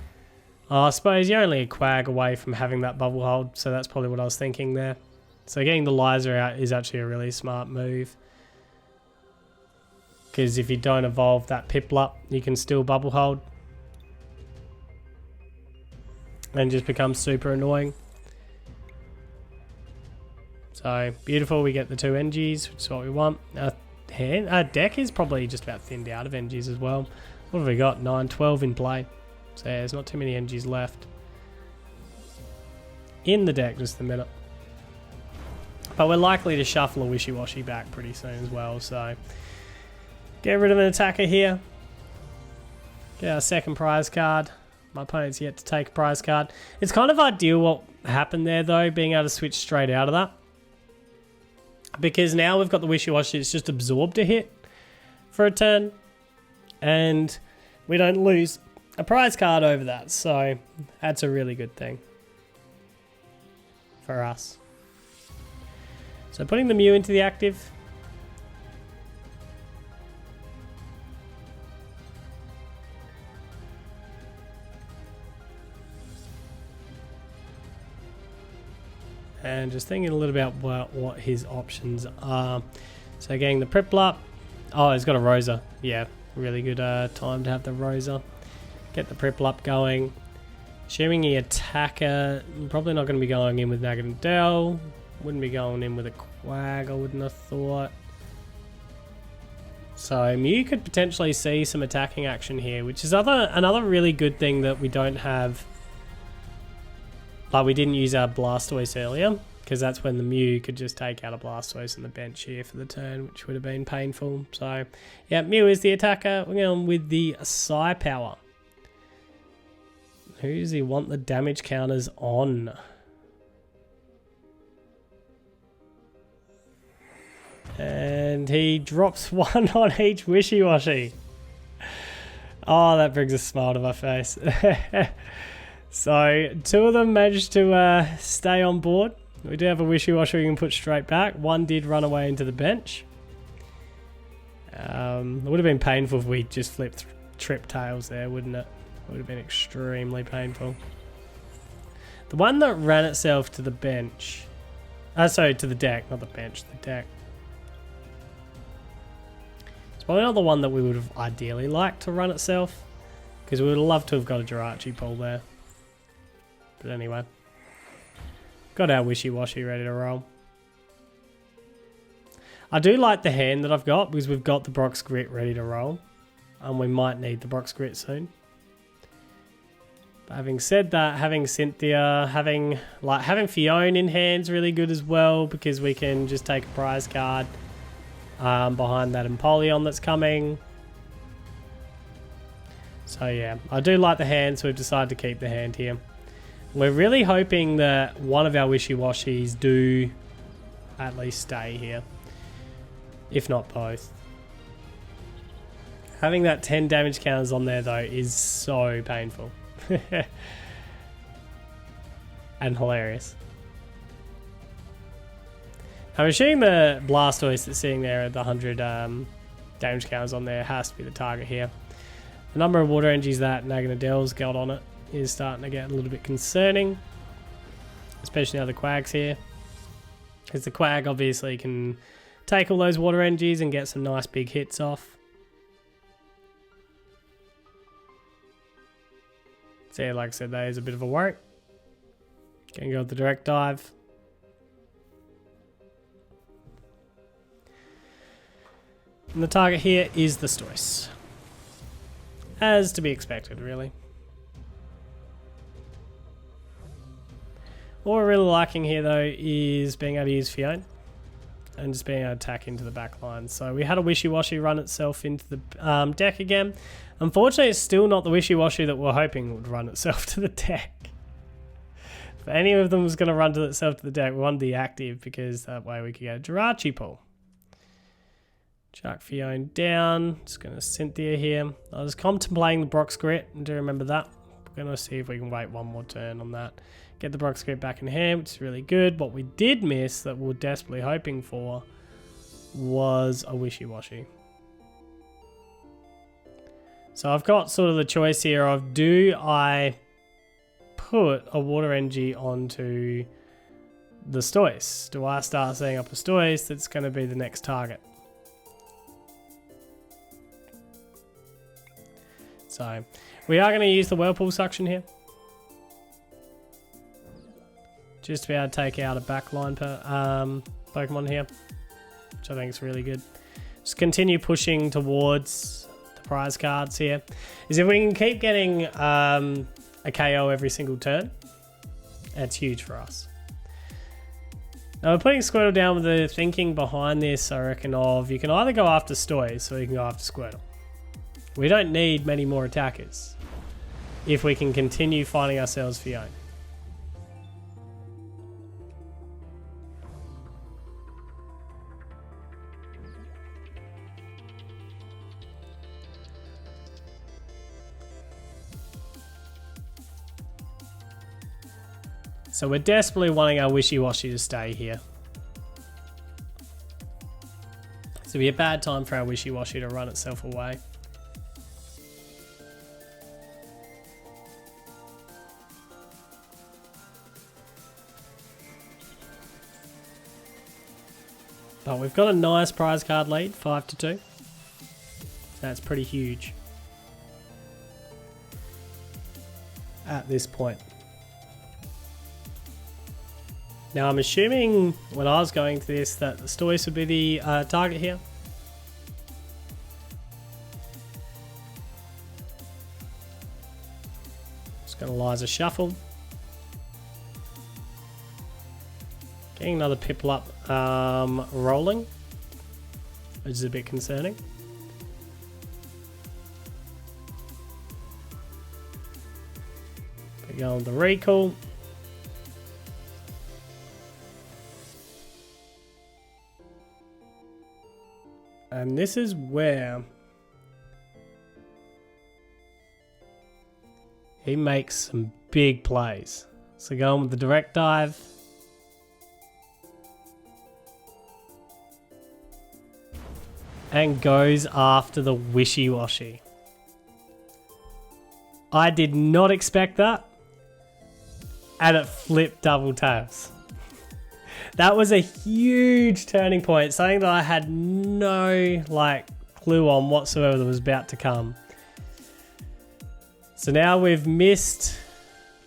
I suppose you're only a Quag away from having that Bubble Hold, so that's probably what I was thinking there. So getting the Liza out is actually a really smart move. Because if you don't evolve that Piplup, you can still Bubble Hold. And just become super annoying. So So beautiful, we get the 2 NGs, which is what we want. Our deck is probably just about thinned out of NGs as well. What have we got? 9, 12 in play. So yeah, there's not too many NGs left in the deck just a minute. But we're likely to shuffle a Wishy-Washy back pretty soon as well, so get rid of an attacker here. Get our second prize card. My opponent's yet to take a prize card. It's kind of ideal what happened there though, being able to switch straight out of that. Because now we've got the Wishy-Washy, it's just absorbed a hit for a turn. And we don't lose a prize card over that, so that's a really good thing for us. So putting the Mew into the active. And just thinking a little about what his options are. So getting the Piplup. Oh, he's got a Rosa. Yeah, really good time to have the Rosa. Get the Piplup going. Assuming the attacker, probably not going to be going in with Naganadel. Wouldn't be going in with a Quag, I wouldn't have thought. So Mew could potentially see some attacking action here, which is another really good thing that we don't have. Like, we didn't use our Blastoise earlier, because that's when the Mew could just take out a Blastoise on the bench here for the turn, which would have been painful. So yeah, Mew is the attacker. We're going with the Psy Power. Who does he want the damage counters on? And he drops 1 on each Wishy-Washy. Oh, that brings a smile to my face. So 2 of them managed to stay on board. We do have a Wishy-Washy we can put straight back. 1 did run away into the bench. It would have been painful if we just flipped Trip Tails there, wouldn't it? It would have been extremely painful. The one that ran itself to the bench. Sorry, to the deck, not the bench, the deck. It's probably not the one that we would have ideally liked to run itself, because we would have loved to have got a Jirachi pull there. But anyway, got our Wishy-Washy ready to roll. I do like the hand that I've got, because we've got the Brock's Grit ready to roll, and we might need the Brock's Grit soon. But having said that, having Cynthia, having Fiona in hand's really good as well, because we can just take a prize card behind that Empoleon that's coming. So yeah, I do like the hand, so we've decided to keep the hand here. We're really hoping that one of our Wishy-Washys do at least stay here, if not both. Having that 10 damage counters on there though is so painful. And hilarious. I'm assuming the Blastoise that's sitting there at the 100 damage counters on there has to be the target here. The number of water energies that Naganadel's got on it is starting to get a little bit concerning, especially now the Quag's here, because the Quag obviously can take all those water energies and get some nice big hits off. So yeah, like I said, that is a bit of a worry. Gonna go with the direct dive. And the target here is the Stoice. As to be expected, really. What we're really liking here, though, is being able to use Fiona and just being able to attack into the back line. So we had a Wishy-Washy run itself into the deck again. Unfortunately, it's still not the Wishy-Washy that we're hoping would run itself to the deck. If any of them was going to run to itself to the deck, we wanted the active, because that way we could get a Jirachi pull. Chuck Fiona down. Just going to Cynthia here. I was contemplating the Brock's Grit. I do remember that. We're going to see if we can wait one more turn on that. Get the Brock's Grit back in hand, which is really good. What we did miss that we were desperately hoping for was a Wishy-Washy. So I've got sort of the choice here of, do I put a water energy onto the Stoice? Do I start setting up a Stoice that's going to be the next target? So we are going to use the Whirlpool Suction here. just to be able to take out a backline Pokemon here, which I think is really good. Just continue pushing towards the prize cards here. Is if we can keep getting a KO every single turn, that's huge for us. Now we're putting Squirtle down with the thinking behind this, I reckon, of you can either go after Stoys or you can go after Squirtle. We don't need many more attackers if we can continue finding ourselves Fiona. So we're desperately wanting our Wishy-Washy to stay here. So it'd be a bad time for our Wishy-Washy to run itself away. But we've got a nice prize card lead, 5-2. That's pretty huge at this point. Now I'm assuming when I was going to this that the Stoys would be the target here. Just going to Liza Shuffle. Getting another Piplup rolling, which is a bit concerning. We go on the recall. And this is where he makes some big plays. So going with the direct dive. And goes after the Wishy-Washy. I did not expect that. And it flipped double tails. That was a huge turning point. Something that I had no clue on whatsoever that was about to come. So now we've missed.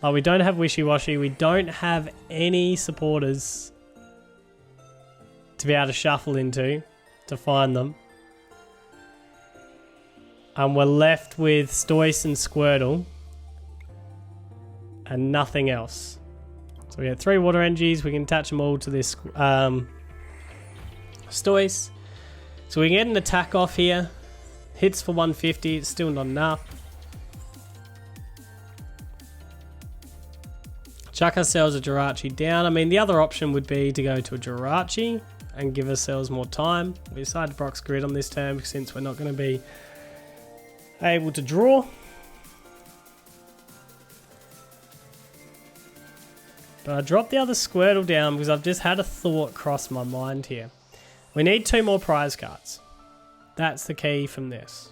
We don't have Wishy-Washy. We don't have any supporters to be able to shuffle into to find them. And we're left with Stoys and Squirtle. And nothing else. So we have 3 water energies. We can attach them all to this Stoys. So we can get an attack off here. Hits for 150. It's still not enough. Chuck ourselves a Jirachi down. I mean, the other option would be to go to a Jirachi and give ourselves more time. We decided to Brock's Grid on this turn since we're not going to be able to draw. But I dropped the other Squirtle down because I've just had a thought cross my mind here. We need 2 more prize cards. That's the key from this.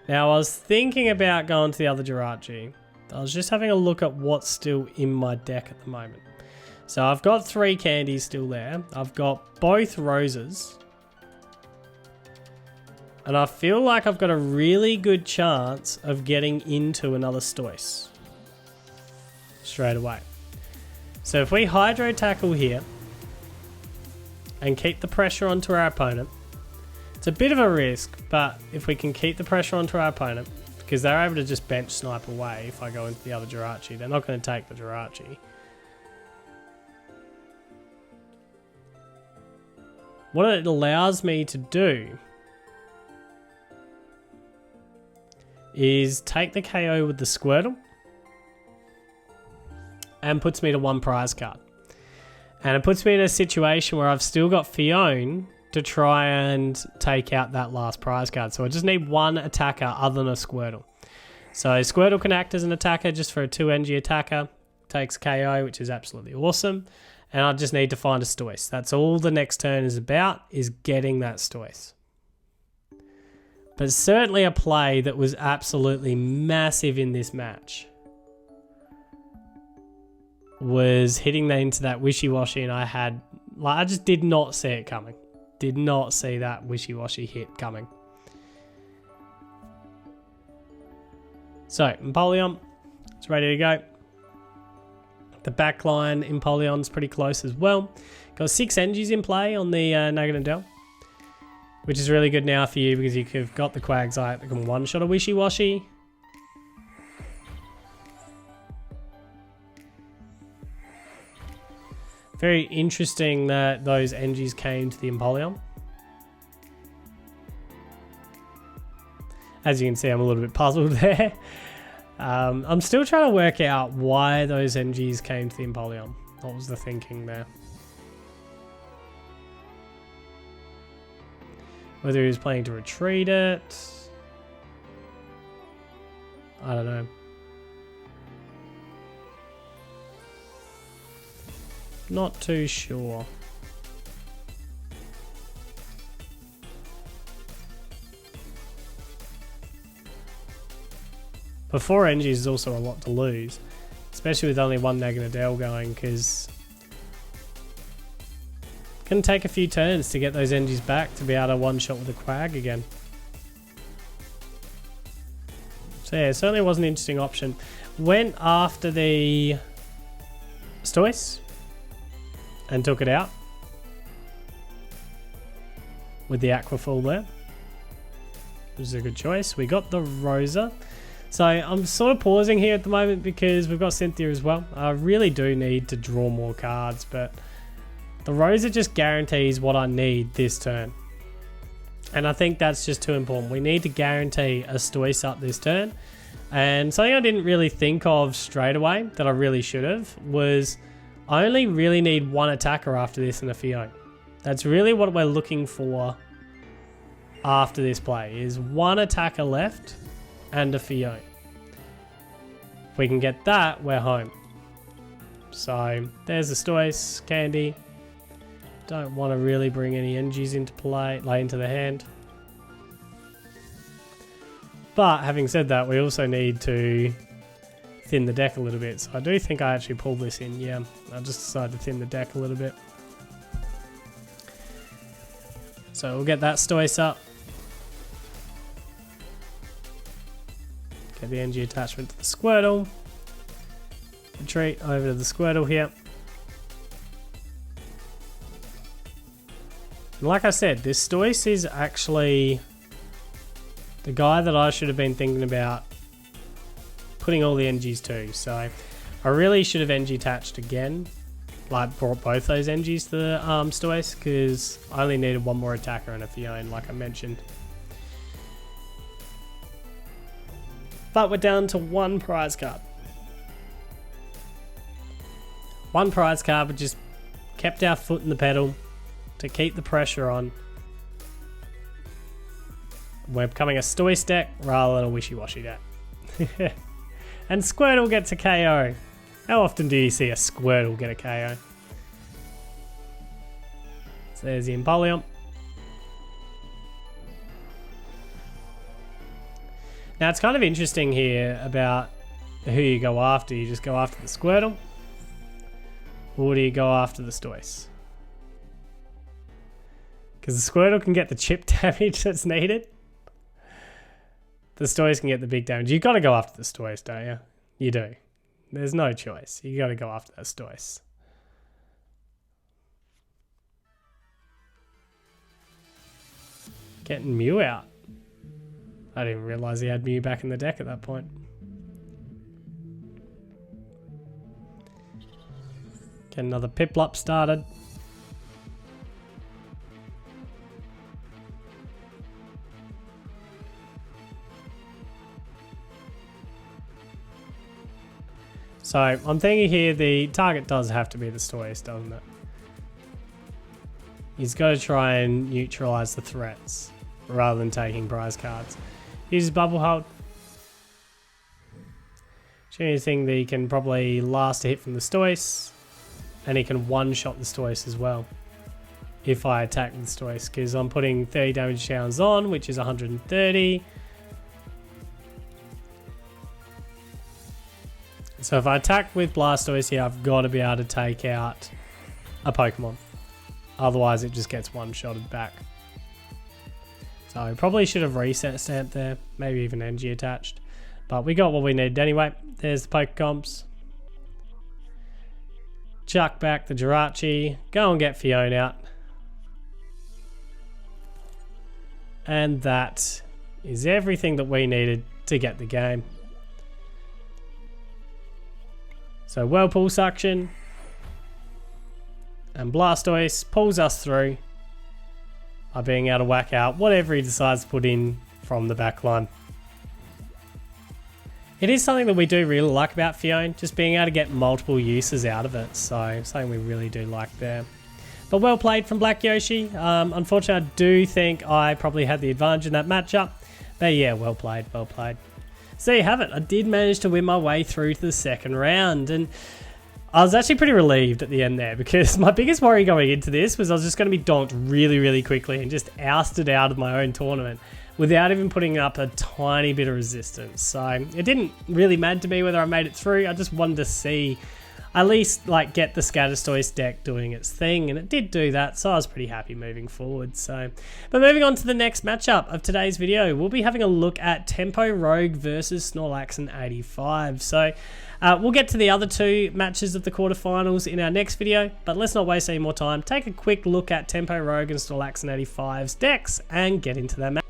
Now I was thinking about going to the other Jirachi. I was just having a look at what's still in my deck at the moment. So I've got 3 candies still there. I've got both roses. And I feel like I've got a really good chance of getting into another Stoys straight away. So if we Hydro Tackle here and keep the pressure onto our opponent, it's a bit of a risk, but if we can keep the pressure onto our opponent, because they're able to just bench snipe away if I go into the other Jirachi, they're not going to take the Jirachi. What it allows me to do is take the KO with the Squirtle and puts me to 1 prize card. And it puts me in a situation where I've still got Fiona to try and take out that last prize card. So I just need 1 attacker other than a Squirtle. So Squirtle can act as an attacker just for a 2 energy attacker. Takes KO, which is absolutely awesome. And I just need to find a Stoys. That's all the next turn is about, is getting that Stoys. But certainly a play that was absolutely massive in this match was hitting that into that Wishy-Washy, and I just did not see it coming. Did not see that Wishy-Washy hit coming. So, Empoleon, it's ready to go. The backline Empoleon's pretty close as well. Got 6 energies in play on the Naganadel, which is really good now for you because you've got the Quagsite that can one-shot a Wishy-Washy. Very interesting that those energies came to the Empoleon. As you can see, I'm a little bit puzzled there. I'm still trying to work out why those energies came to the Empoleon. What was the thinking there? Whether he was planning to retreat it. I don't know. Not too sure. But 4 energies is also a lot to lose, especially with only one Naganadel going, because it's going to take a few turns to get those energies back to be able to one-shot with a Quag again. So yeah, it certainly was an interesting option. Went after the Stoice and took it out with the Aquafull there, which is a good choice. We got the Rosa. So I'm sort of pausing here at the moment because we've got Cynthia as well. I really do need to draw more cards, but the Rosa just guarantees what I need this turn. And I think that's just too important. We need to guarantee a Stoice up this turn. And something I didn't really think of straight away that I really should have was I only really need one attacker after this and a Fiona. That's really what we're looking for after this play, is one attacker left and a Fiona. If we can get that, we're home. So there's the Stoice, Candy. Don't want to really bring any energies into play, into the hand. But having said that, we also need to thin the deck a little bit. So I do think I actually pulled this in. Yeah, I just decided to thin the deck a little bit. So we'll get that Stoice up. Get the energy attachment to the Squirtle. Retreat over to the Squirtle here. And like I said, this Stoice is actually the guy that I should have been thinking about putting all the energies to. So I really should have energy attached again. Like brought both those energies to the Stoice, because I only needed one more attacker and a Fiona, like I mentioned. But we're down to one prize card. One prize card, but just kept our foot in the pedal to keep the pressure on. We're becoming a Stoice deck rather than a Wishy-Washy deck. And Squirtle gets a KO. How often do you see a Squirtle get a KO? So there's the Empoleon. Now it's kind of interesting here about who you go after. You just go after the Squirtle, or do you go after the Stoice? Because the Squirtle can get the chip damage that's needed. The Stoice can get the big damage. You got to go after the Stoice, don't you? You do. There's no choice. You got to go after that Stoice. Getting Mew out. I didn't realise he had Mew back in the deck at that point. Get another Piplup started. So I'm thinking here the target does have to be the Stoice, doesn't it? He's got to try and neutralise the threats rather than taking prize cards. Uses Bubble Hold. Only thing that he can probably last a hit from the Stoice, and he can one-shot the Stoice as well if I attack the Stoice, because I'm putting 30 damage downs on, which is 130. So if I attack with Blastoise here, I've got to be able to take out a Pokemon. Otherwise, it just gets one-shotted back. So I probably should have reset stamp there. Maybe even energy attached. But we got what we needed anyway. There's the Pokecomps. chuck back the Jirachi, go and get Fiona out. And that is everything that we needed to get the game. So Whirlpool Suction and Blastoise pulls us through by being able to whack out whatever he decides to put in from the back line. It is something that we do really like about Fiona, just being able to get multiple uses out of it, so something we really do like there. But well played from Black Yoshi. Unfortunately, I do think I probably had the advantage in that matchup, but yeah, well played, well played. So there you have it. I did manage to win my way through to the second round, and I was actually pretty relieved at the end there, because my biggest worry going into this was I was just going to be donked really, really quickly and just ousted out of my own tournament without even putting up a tiny bit of resistance. So it didn't really matter to me whether I made it through. I just wanted to see at least like get the Scatterstoise deck doing its thing, and it did do that, so I was pretty happy moving forward. So, but moving on to the next matchup of today's video, we'll be having a look at Tempo Rogue versus Snorlaxin 85. So we'll get to the other two matches of the quarterfinals in our next video, but let's not waste any more time. Take a quick look at Tempo Rogue and Snorlaxin 85's decks and get into that match.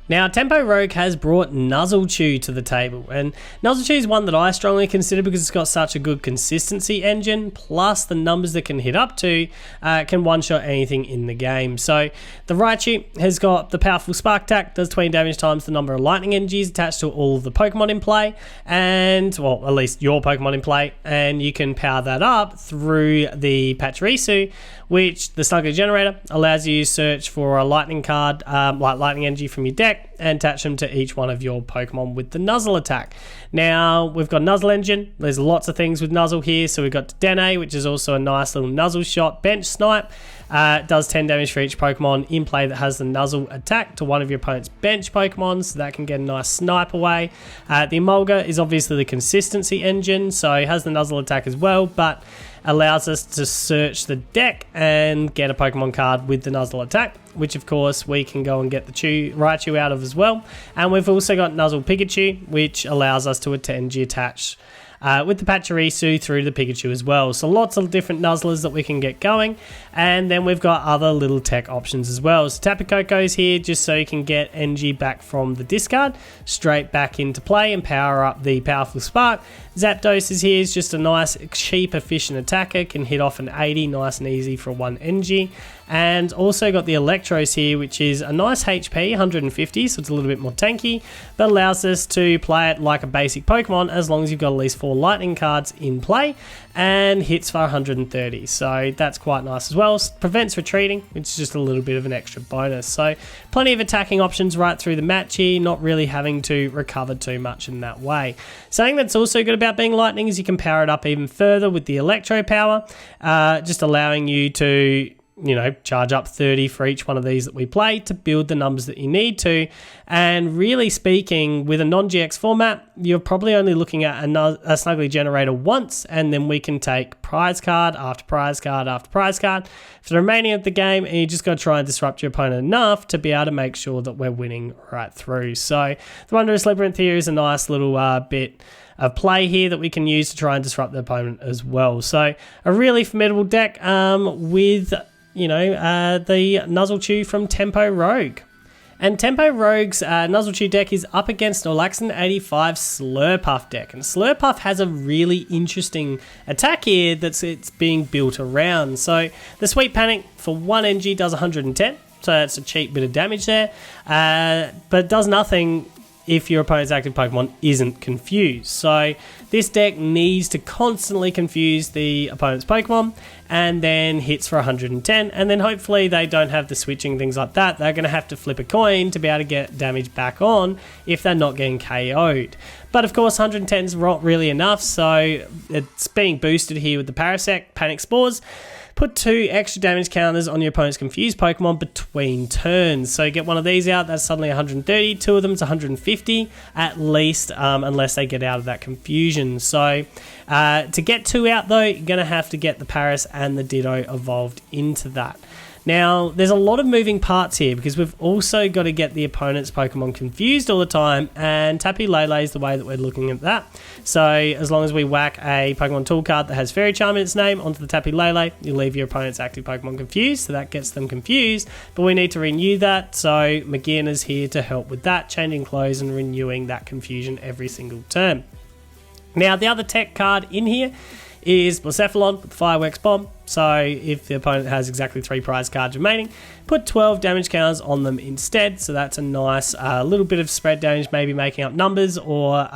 Now, Tempo Rogue has brought Nuzzlechew to the table, and Nuzzlechew is one that I strongly consider because it's got such a good consistency engine, plus the numbers that can hit up to can one-shot anything in the game. So, the Raichu has got the powerful Spark Attack, does 20 damage times the number of lightning energies attached to all of the Pokemon in play, and, well, at least your Pokemon in play, and you can power that up through the Pachirisu, which the Snuggly Generator allows you to search for a lightning card, like lightning energy from your deck, and attach them to each one of your Pokemon with the Nuzzle attack. Now, we've got Nuzzle Engine. There's lots of things with Nuzzle here. So we've got Dene, which is also a nice little Nuzzle shot. Bench Snipe does 10 damage for each Pokemon in play that has the Nuzzle attack to one of your opponent's bench Pokemon, so that can get a nice snipe away. The Emolga is obviously the consistency engine, so it has the Nuzzle attack as well, but allows us to search the deck and get a Pokemon card with the Nuzzle attack, which of course we can go and get the Raichu out of as well. And we've also got Nuzzle Pikachu, which allows us to energy attach with the Pachirisu through the Pikachu as well. So lots of different Nuzzlers that we can get going. And then we've got other little tech options as well. So Tapu Koko is here just so you can get energy back from the discard straight back into play and power up the powerful Spark. Zapdos is here, is just a nice, cheap, efficient attacker, can hit off an 80, nice and easy for 1 energy. And also got the Electros here, which is a nice HP, 150, so it's a little bit more tanky, but allows us to play it like a basic Pokemon as long as you've got at least 4 lightning cards in play, and hits for 130, so that's quite nice as well. Prevents retreating, which is just a little bit of an extra bonus. So plenty of attacking options right through the match here, not really having to recover too much in that way. Something that's also good about being lightning is you can power it up even further with the Electro power, just allowing you to, you know, charge up 30 for each one of these that we play to build the numbers that you need to. And really speaking, with a non-GX format, you're probably only looking at a Snuggly Generator once, and then we can take prize card after prize card after prize card for the remaining of the game, and you just got to try and disrupt your opponent enough to be able to make sure that we're winning right through. So the Wondrous Labyrinth here is a nice little bit of play here that we can use to try and disrupt the opponent as well. So a really formidable deck with, you know, the Nuzzlechew from Tempo Rogue. And Tempo Rogue's Nuzzlechew deck is up against Snorlaxin 85's Slurpuff deck. And Slurpuff has a really interesting attack here that's being built around. So the Sweet Panic for 1 energy does 110. So that's a cheap bit of damage there. But it does nothing if your opponent's active Pokemon isn't confused. So this deck needs to constantly confuse the opponent's Pokemon and then hits for 110, and then hopefully they don't have the switching, things like that. They're going to have to flip a coin to be able to get damage back on if they're not getting KO'd. But of course 110 is not really enough, so it's being boosted here with the Parasect Panic Spores. Put 2 extra damage counters on your opponent's confused Pokemon between turns. So get one of these out, that's suddenly 130. 2 of them is 150 at least, unless they get out of that confusion. So to get 2 out though, you're going to have to get the Paras and the Ditto evolved into that. Now, there's a lot of moving parts here because we've also got to get the opponent's Pokemon confused all the time, and Tapu Lele is the way that we're looking at that. So as long as we whack a Pokemon tool card that has Fairy Charm in its name onto the Tapu Lele, you leave your opponent's active Pokemon confused, so that gets them confused, but we need to renew that, so Magina's here to help with that, changing clothes and renewing that confusion every single turn. Now, the other tech card in here is Blacephalon with the Fireworks Bomb. So if the opponent has exactly 3 prize cards remaining, put 12 damage counters on them instead. So that's a nice little bit of spread damage, maybe making up numbers or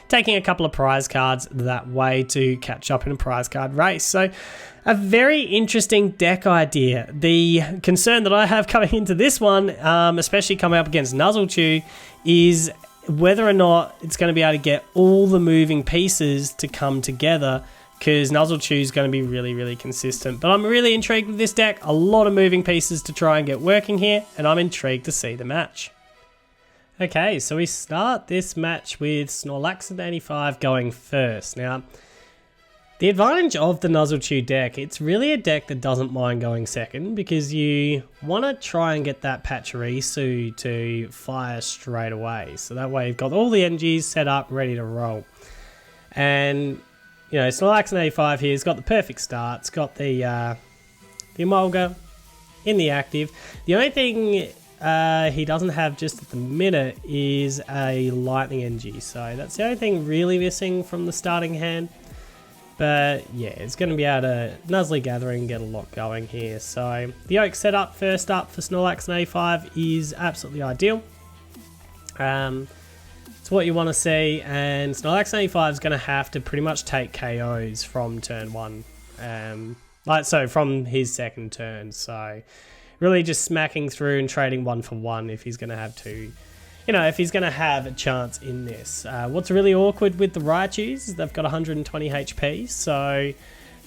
taking a couple of prize cards that way to catch up in a prize card race. So a very interesting deck idea. The concern that I have coming into this one, especially coming up against Nuzzlechew, is whether or not it's going to be able to get all the moving pieces to come together, because Nuzzlechew is going to be really, really consistent. But I'm really intrigued with this deck. A lot of moving pieces to try and get working here, and I'm intrigued to see the match. Okay, so we start this match with Snorlax at 85 going first. Now, the advantage of the Nuzzlechew deck, it's really a deck that doesn't mind going second, because you want to try and get that Pachirisu to fire straight away. So that way you've got all the energies set up, ready to roll. And you know, Snorlax at 85 here has got the perfect start. It's got the Emolga in the active. The only thing he doesn't have just at the minute is a Lightning Energy. So that's the only thing really missing from the starting hand. But yeah, it's going to be able to Nuzzly Gather and get a lot going here. So the Oak setup first up for Snorlax at 85 is absolutely ideal. It's what you want to see, and Snorlax 85 is going to have to pretty much take KOs from turn 1, from his second turn. So really just smacking through and trading 1 for 1 if he's going to have to, if he's going to have a chance in this. What's really awkward with the Raichus is they've got 120 HP, so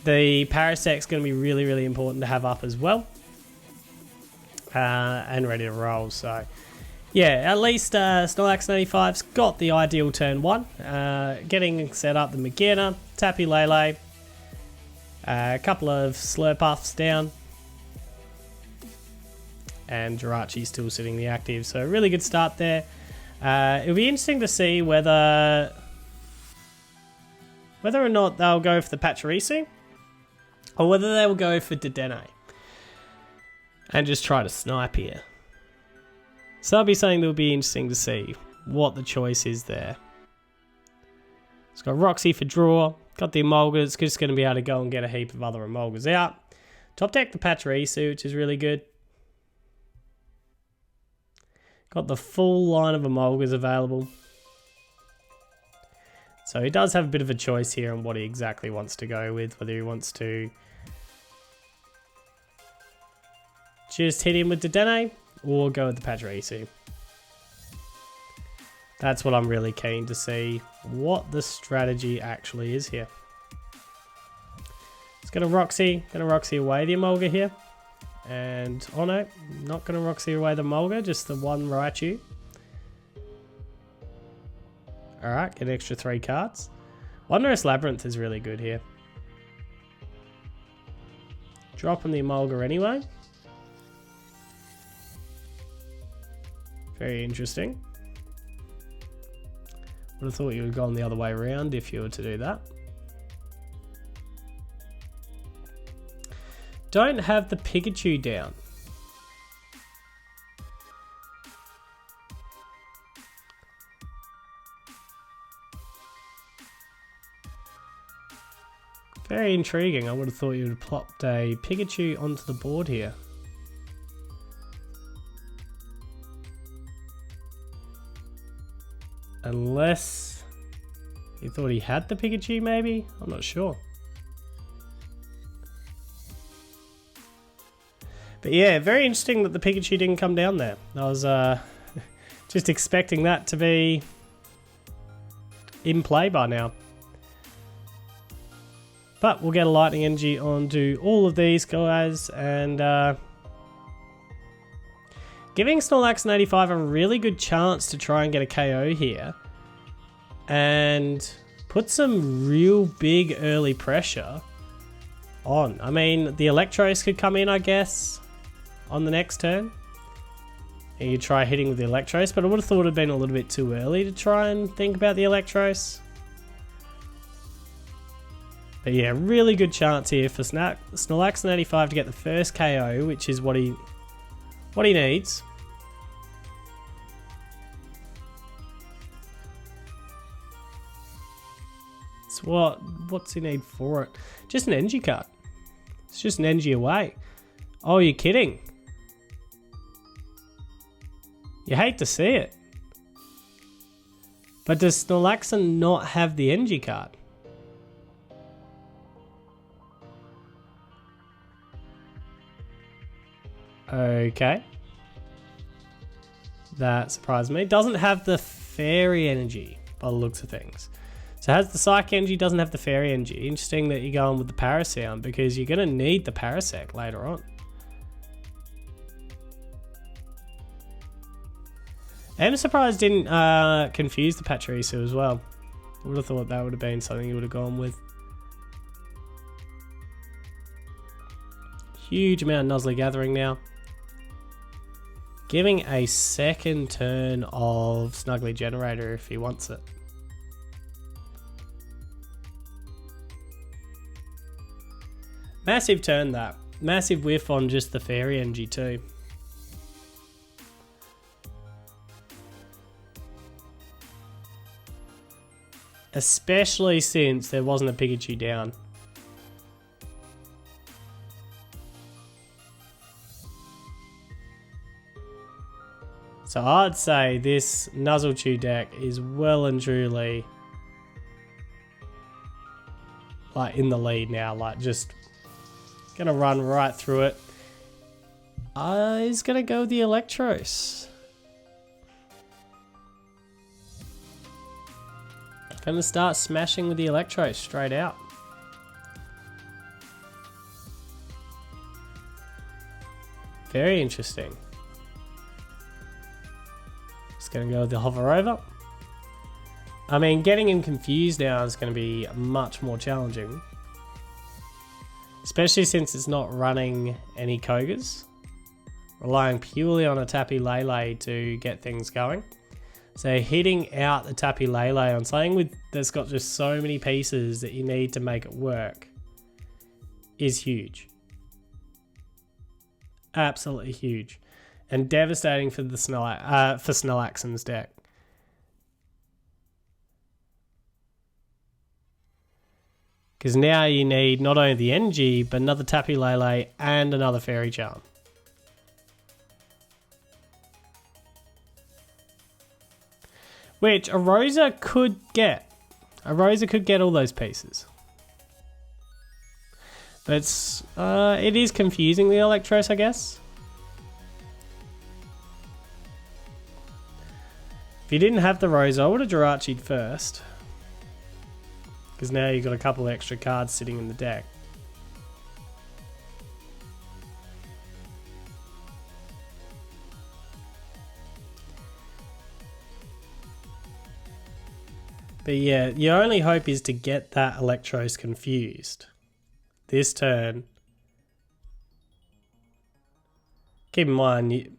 the Parasec's going to be really, really important to have up as well, and ready to roll. So yeah, at least Snorlax 95's got the ideal turn 1. Getting set up the Magina, Tapu Lele, a couple of Slurpuffs down, and Jirachi still sitting the active. So a really good start there. It'll be interesting to see whether or not they'll go for the Pachirisu, or whether they will go for Dedenne and just try to snipe here. So that'll be something that'll be interesting to see what the choice is there. It's got Roxy for draw, got the Emolga, it's just going to be able to go and get a heap of other Emolgas out. Top deck the Pachirisu, which is really good. Got the full line of Emolgas available. So he does have a bit of a choice here on what he exactly wants to go with, whether he wants to just hit him with Dedenne or go with the Pachirisu. That's what I'm really keen to see, what the strategy actually is here. It's going to Roxy away the Emolga here. And, oh no, not going to Roxy away the Emolga, just the one Raichu. Alright, get an extra 3 cards. Wondrous Labyrinth is really good here. Dropping the Emolga anyway. Very interesting. Would have thought you would have gone the other way around if you were to do that. Don't have the Pikachu down. Very intriguing. I would have thought you would have plopped a Pikachu onto the board here. Unless he thought he had the Pikachu, maybe? I'm not sure. But yeah, very interesting that the Pikachu didn't come down there. I was just expecting that to be in play by now. But we'll get a Lightning Energy onto all of these guys, and giving Snorlax 85 a really good chance to try and get a KO here and put some real big early pressure on. I mean, the Electros could come in, I guess. on the next turn. And you try hitting with the Electros, but I would have thought it had been a little bit too early to try and think about the Electros. But yeah, really good chance here for Snorlax 85 to get the first KO, which is what he needs. So what's he need for it? Just an energy card. It's just an energy away. Oh, you're kidding. You hate to see it. But does Snorlax not have the energy card? Okay. That surprised me. Doesn't have the fairy energy by the looks of things. So it has the Psych energy, doesn't have the fairy energy. Interesting that you're going with the Parasound because you're going to need the Parasect later on. I'm surprised it didn't confuse the Pachirisu as well. I would have thought that would have been something you would have gone with. Huge amount of Nuzlocke gathering now. Giving a second turn of Snuggly Generator if he wants it. Massive turn that. Massive whiff on just the fairy energy too. Especially since there wasn't a Pikachu down. So I'd say this Nuzzlechew deck is well and truly like in the lead now, like just gonna run right through it. He's gonna go with the Electros. Gonna start smashing with the Electros straight out. Very interesting. Just gonna go with the Hover Over. I mean, getting him confused now is gonna be much more challenging. Especially since it's not running any Kogas. Relying purely on a Tappy Lele to get things going. So hitting out the Tappy Lele on something that's got just so many pieces that you need to make it work is huge. Absolutely huge. And devastating for the Snorlax's deck. Because now you need not only the energy, but another Tappy Lele and another Fairy Charm. Which a Rosa could get. A Rosa could get all those pieces. But it is confusing, the Electros, I guess. If you didn't have the Rosa, I would have Jirachi'd first. Because now you've got a couple extra cards sitting in the deck. But yeah, your only hope is to get that Electros confused. This turn. Keep in mind,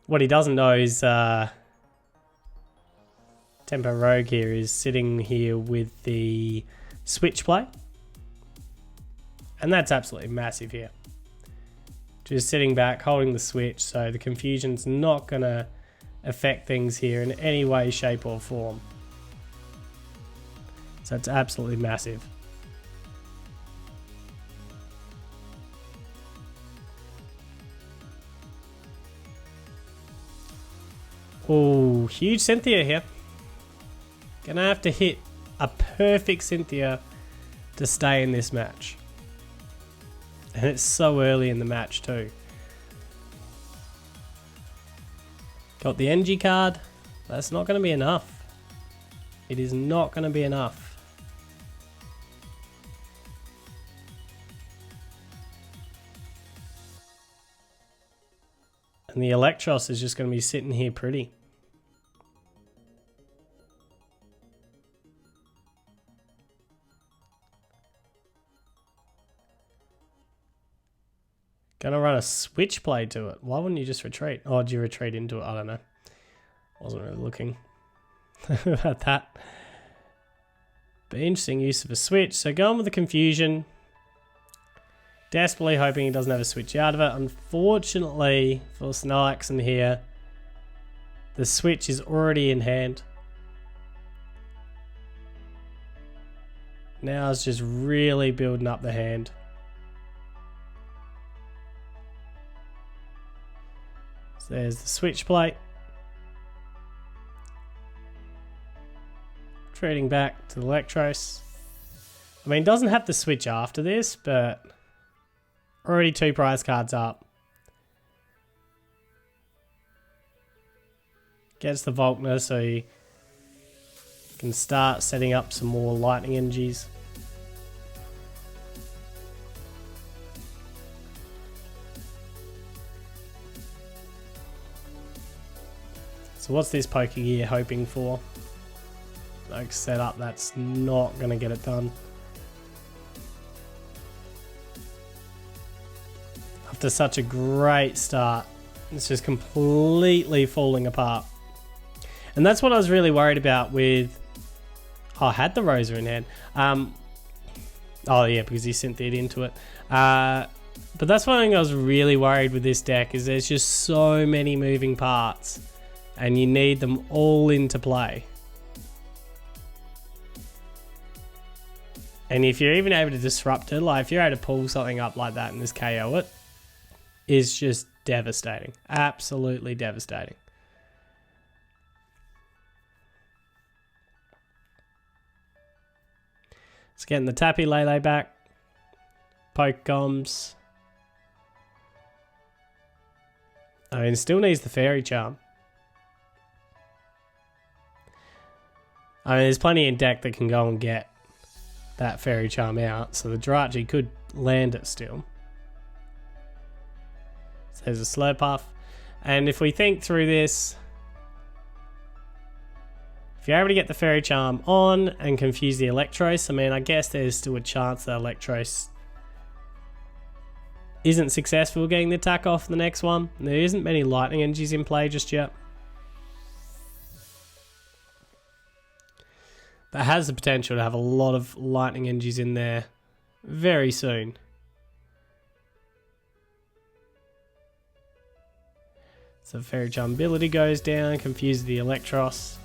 what he doesn't know is Tempo Rogue here is sitting here with the Switch Play. And that's absolutely massive here. Just sitting back, holding the Switch, so the confusion's not going to affect things here in any way, shape or form. So it's absolutely massive. Oh, huge Cynthia here. Gonna have to hit a perfect Cynthia to stay in this match. And it's so early in the match too. Got the energy card. That's not going to be enough. It is not going to be enough. And the Electros is just going to be sitting here pretty. Gonna run trying to switch play to it. Why wouldn't you just retreat? Oh, did you retreat into it? I don't know. Wasn't really looking about that. But interesting use of a switch. So going with the confusion. Desperately hoping he doesn't have a switch out of it. Unfortunately for Snarkson here, the switch is already in hand. Now it's just really building up the hand. So there's the switch plate. Trading back to the Electros. I mean, doesn't have the switch after this, but already 2 prize cards up. Gets the Volkner so he can start setting up some more lightning energies. So what's this Pokegear hoping for? Like setup, that's not going to get it done. After such a great start, it's just completely falling apart. And that's what I was really worried about with... Oh, I had the Rosa in hand. Oh yeah, because he synthed into it. But that's one thing I was really worried with this deck, is there's just so many moving parts. And you need them all into play. And if you're even able to disrupt it, like if you're able to pull something up like that and just KO it, is just devastating. Absolutely devastating. It's getting the Tappy Lele back. Pokecoms. I mean, it still needs the Fairy Charm. I mean, there's plenty in deck that can go and get that Fairy Charm out, so the Jirachi could land it still. So there's a Slurpuff. And if we think through this, if you're able to get the Fairy Charm on and confuse the Electros, I mean, I guess there's still a chance that Electros isn't successful getting the attack off the next one. There isn't many lightning energies in play just yet. That has the potential to have a lot of lightning energies in there very soon. So Fairy Charm ability goes down, confuses the Electros.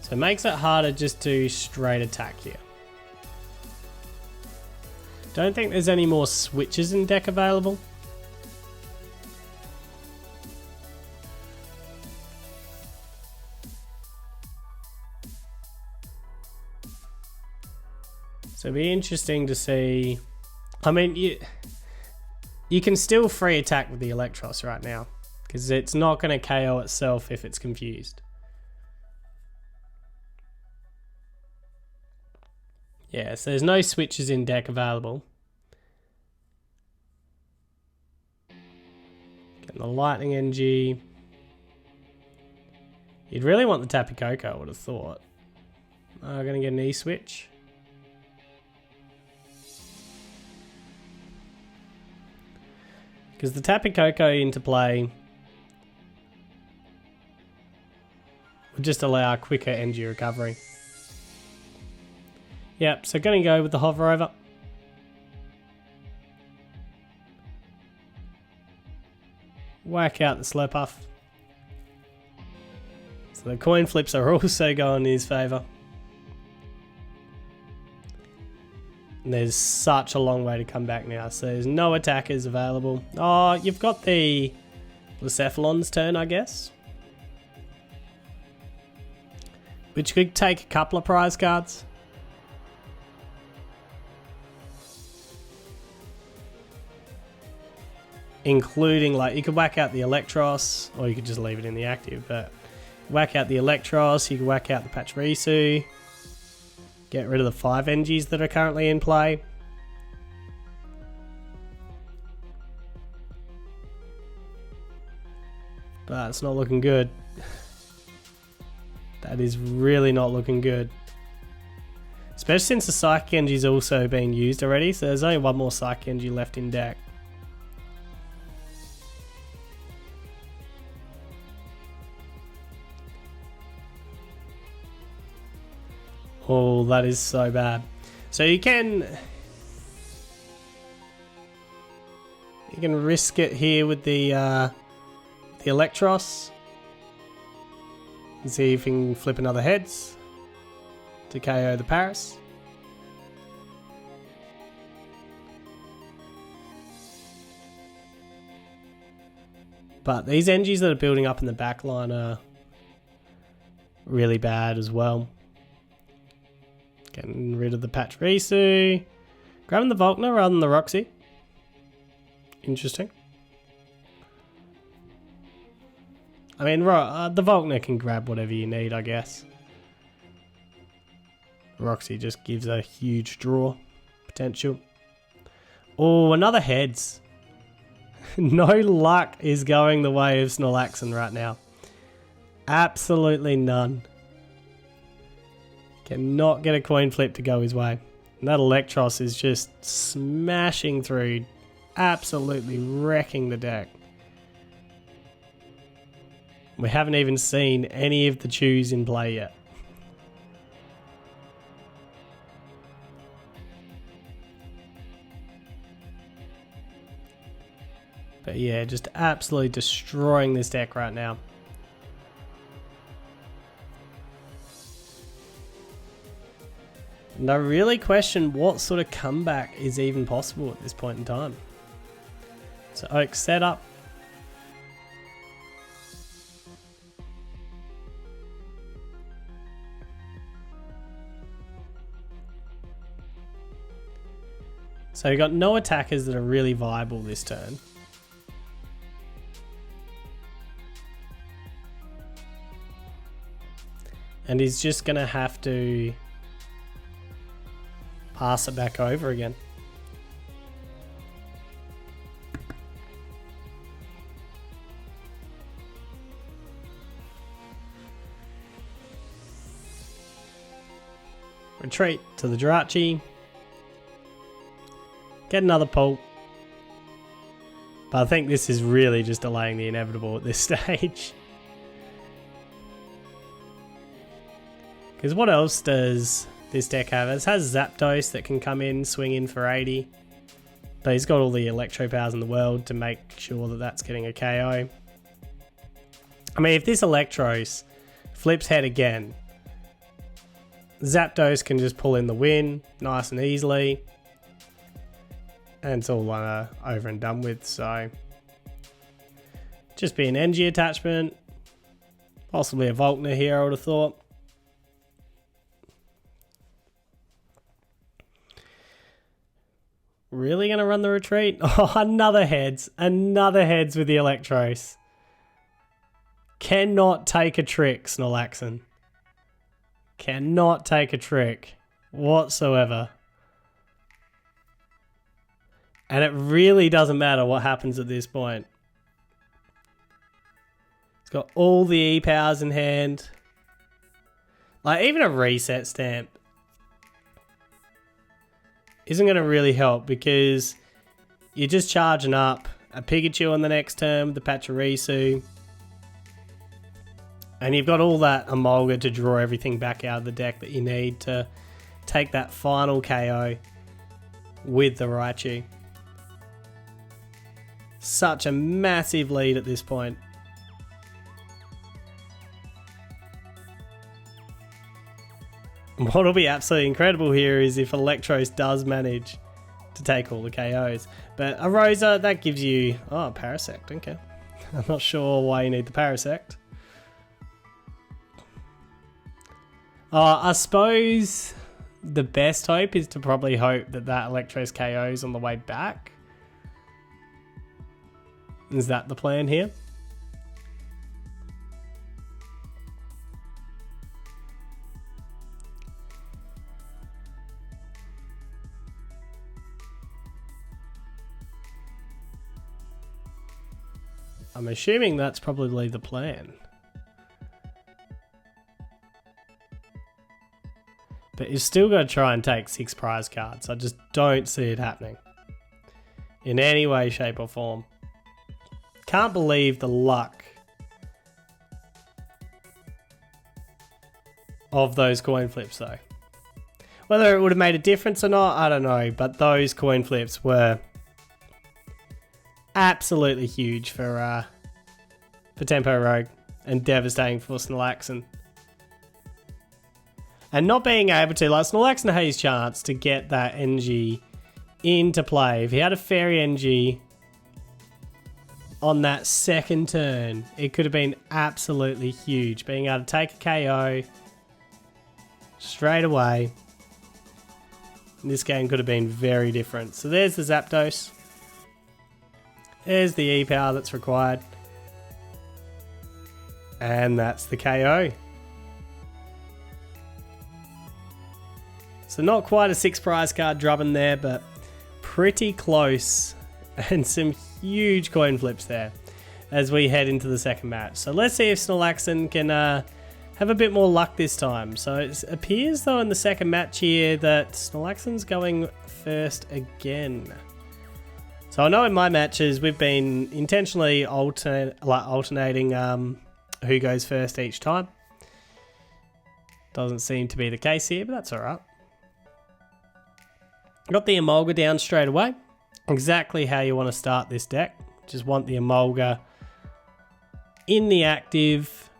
So it makes it harder just to straight attack here. Don't think there's any more switches in deck available. So it'd be interesting to see. I mean, you can still free attack with the Electros right now, because it's not going to KO itself if it's confused. Yeah, so there's no switches in deck available. Getting the lightning energy. You'd really want the Tapu Koko, I would have thought. Gonna get an E-switch. Because the Tapu Koko into play would just allow quicker energy recovery. Yep, so going to go with the Hover Over. Whack out the Slurpuff. So the coin flips are also going in his favour. And there's such a long way to come back now, so there's no attackers available. Oh, you've got the Blacephalon's turn, I guess. Which could take a couple of prize cards. Including, like, you could whack out the Electros, or you could just leave it in the active, but whack out the Electros, you could whack out the Pachirisu, get rid of the 5 energies that are currently in play. But it's not looking good. That is really not looking good. Especially since the Psychic Energy is also being used already, so there's only one more Psychic Energy left in deck. Oh, that is so bad. So you can risk it here with the Electros. And see if you can flip another heads to KO the Paris. But these energies that are building up in the back line are really bad as well. Getting rid of the Pachirisu. Grabbing the Volkner rather than the Roxy. Interesting. I mean, the Volkner can grab whatever you need, I guess. Roxy just gives a huge draw potential. Oh, another heads. No luck is going the way of Snorlaxon right now. Absolutely none. Cannot get a coin flip to go his way. And that Electros is just smashing through, absolutely wrecking the deck. We haven't even seen any of the chews in play yet. But yeah, just absolutely destroying this deck right now. And I really question what sort of comeback is even possible at this point in time. So Oak setup. So you've got no attackers that are really viable this turn. And he's just going to have to pass it back over again. Retreat to the Jirachi. Get another pull. But I think this is really just delaying the inevitable at this stage. Because what else does this deck have? It has Zapdos that can come in, swing in for 80. But he's got all the electro powers in the world to make sure that that's getting a KO. I mean, if this Electros flips head again, Zapdos can just pull in the win nice and easily. And it's all over and done with, so just be an NG attachment. Possibly a Volkner here, I would have thought. Really going to run the retreat? Oh, another heads. Another heads with the Electros. Cannot take a trick, Snorlaxon. Cannot take a trick whatsoever. And it really doesn't matter what happens at this point. It's got all the E-powers in hand. Like, even a reset stamp isn't going to really help because you're just charging up a Pikachu on the next turn, the Pachirisu. And you've got all that Emolga to draw everything back out of the deck that you need to take that final KO with the Raichu. Such a massive lead at this point. What'll be absolutely incredible here is if Electros does manage to take all the KOs. But a Rosa, that gives you... Oh, Parasect, okay. I'm not sure why you need the Parasect. I suppose the best hope is to probably hope that that Electros KOs on the way back. Is that the plan here? I'm assuming that's probably the plan. But you've still got to try and take 6 prize cards. I just don't see it happening. In any way, shape or form. Can't believe the luck of those coin flips though. Whether it would have made a difference or not, I don't know. But those coin flips were absolutely huge for Tempo Rogue and devastating for Snorlaxon. And not being able to, like Snorlaxon had his chance to get that NG into play. If he had a Fairy NG on that second turn, it could have been absolutely huge. Being able to take a KO straight away. This game could have been very different. So there's the Zapdos. There's the E-Power that's required. And that's the KO. So not quite a 6 prize card drubbing there, but pretty close. And some huge coin flips there as we head into the second match. So let's see if Snorlaxon can have a bit more luck this time. So it appears though in the second match here that Snorlaxon's going first again. So I know in my matches we've been intentionally alternating who goes first each time. Doesn't seem to be the case here, but that's alright. Got the Emolga down straight away. Exactly how you want to start this deck. Just want the Emolga in the active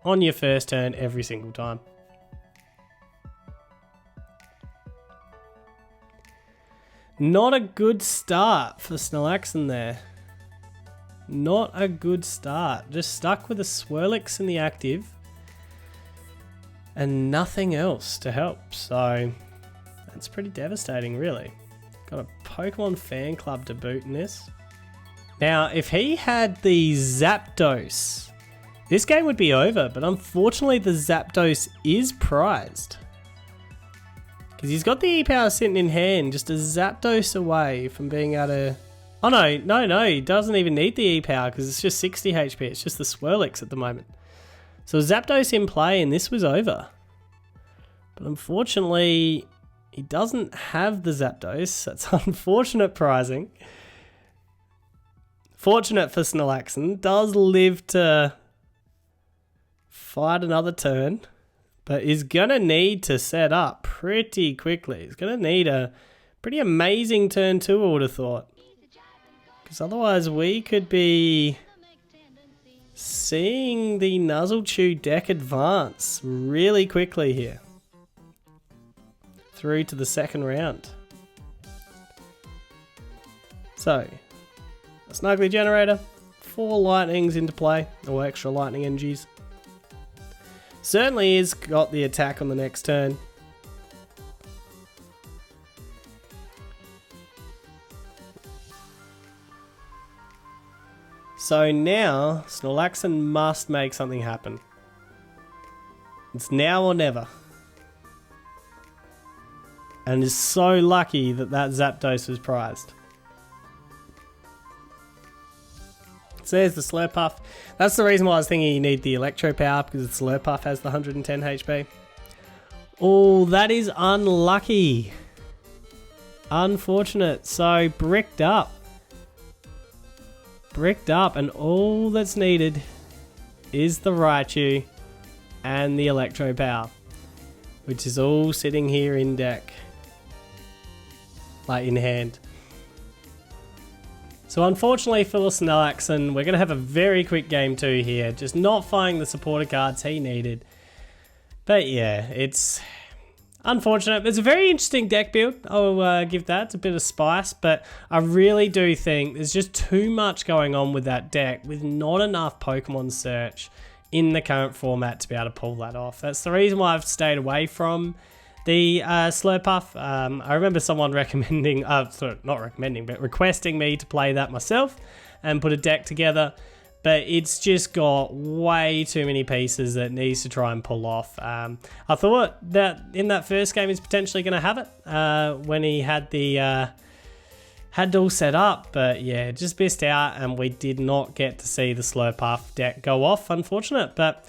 on your first turn every single time. Not a good start for Snorlaxon there. Not a good start. Just stuck with a Swirlix in the active and nothing else to help. So that's pretty devastating, really. Got a Pokemon fan club to boot in this. Now, if he had the Zapdos, this game would be over, but unfortunately the Zapdos is prized. Because he's got the E-Power sitting in hand, just a Zapdos away from being able to... Oh no, he doesn't even need the E-Power because it's just 60 HP, it's just the Swirlix at the moment. So Zapdos in play and this was over. But unfortunately, he doesn't have the Zapdos. That's unfortunate prizing. Fortunate for Snorlaxon. Does live to fight another turn. But is going to need to set up pretty quickly. He's going to need a pretty amazing turn 2, I would have thought. Because otherwise we could be seeing the Nuzzlechew deck advance really quickly here. Through to the second round. So, a Snuggly Generator, 4 Lightnings into play, or extra Lightning NGs. Certainly has got the attack on the next turn. So now, Snorlaxon must make something happen. It's now or never. And is so lucky that that Zapdos was prized. So there's the Slurpuff. That's the reason why I was thinking you need the Electro Power, because the Slurpuff has the 110 HP. Oh, that is unlucky. Unfortunate. So bricked up. Bricked up, and all that's needed is the Raichu and the Electro Power, which is all sitting here in deck. Like in hand. So unfortunately for Snorlaxon, we're going to have a very quick game 2 here. Just not finding the supporter cards he needed. But yeah, it's unfortunate. It's a very interesting deck build. I'll give that. It's a bit of spice. But I really do think there's just too much going on with that deck with not enough Pokemon search in the current format to be able to pull that off. That's the reason why I've stayed away from the Slurpuff. I remember someone recommending, not recommending, but requesting me to play that myself and put a deck together. But it's just got way too many pieces that it needs to try and pull off. I thought that in that first game he's potentially going to have it when he had the had it all set up. But yeah, just missed out and we did not get to see the Slurpuff deck go off. Unfortunate, but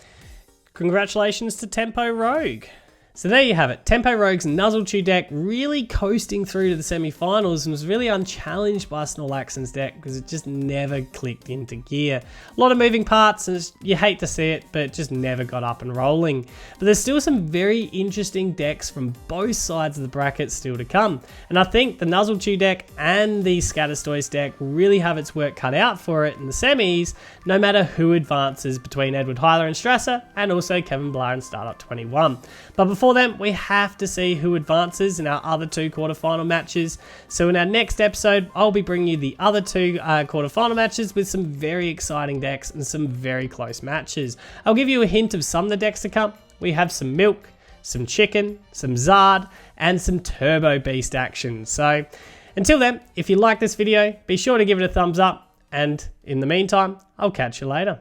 congratulations to Tempo Rogue. So there you have it, Tempo Rogue's Nuzzle Chew deck really coasting through to the semi-finals and was really unchallenged by Snorlaxon's deck because it just never clicked into gear. A lot of moving parts and you hate to see it, but it just never got up and rolling. But there's still some very interesting decks from both sides of the bracket still to come. And I think the Nuzzle Chew deck and the Scatterstoise deck really have its work cut out for it in the semis, no matter who advances between Edward Hyler and Strasser and also Kevin Blair and Startup 21. But before then, we have to see who advances in our other two quarterfinal matches. So in our next episode, I'll be bringing you the other two quarterfinal matches with some very exciting decks and some very close matches. I'll give you a hint of some of the decks to come. We have some Milk, some Chicken, some Zard, and some Turbo Beast action. So until then, if you like this video, be sure to give it a thumbs up. And in the meantime, I'll catch you later.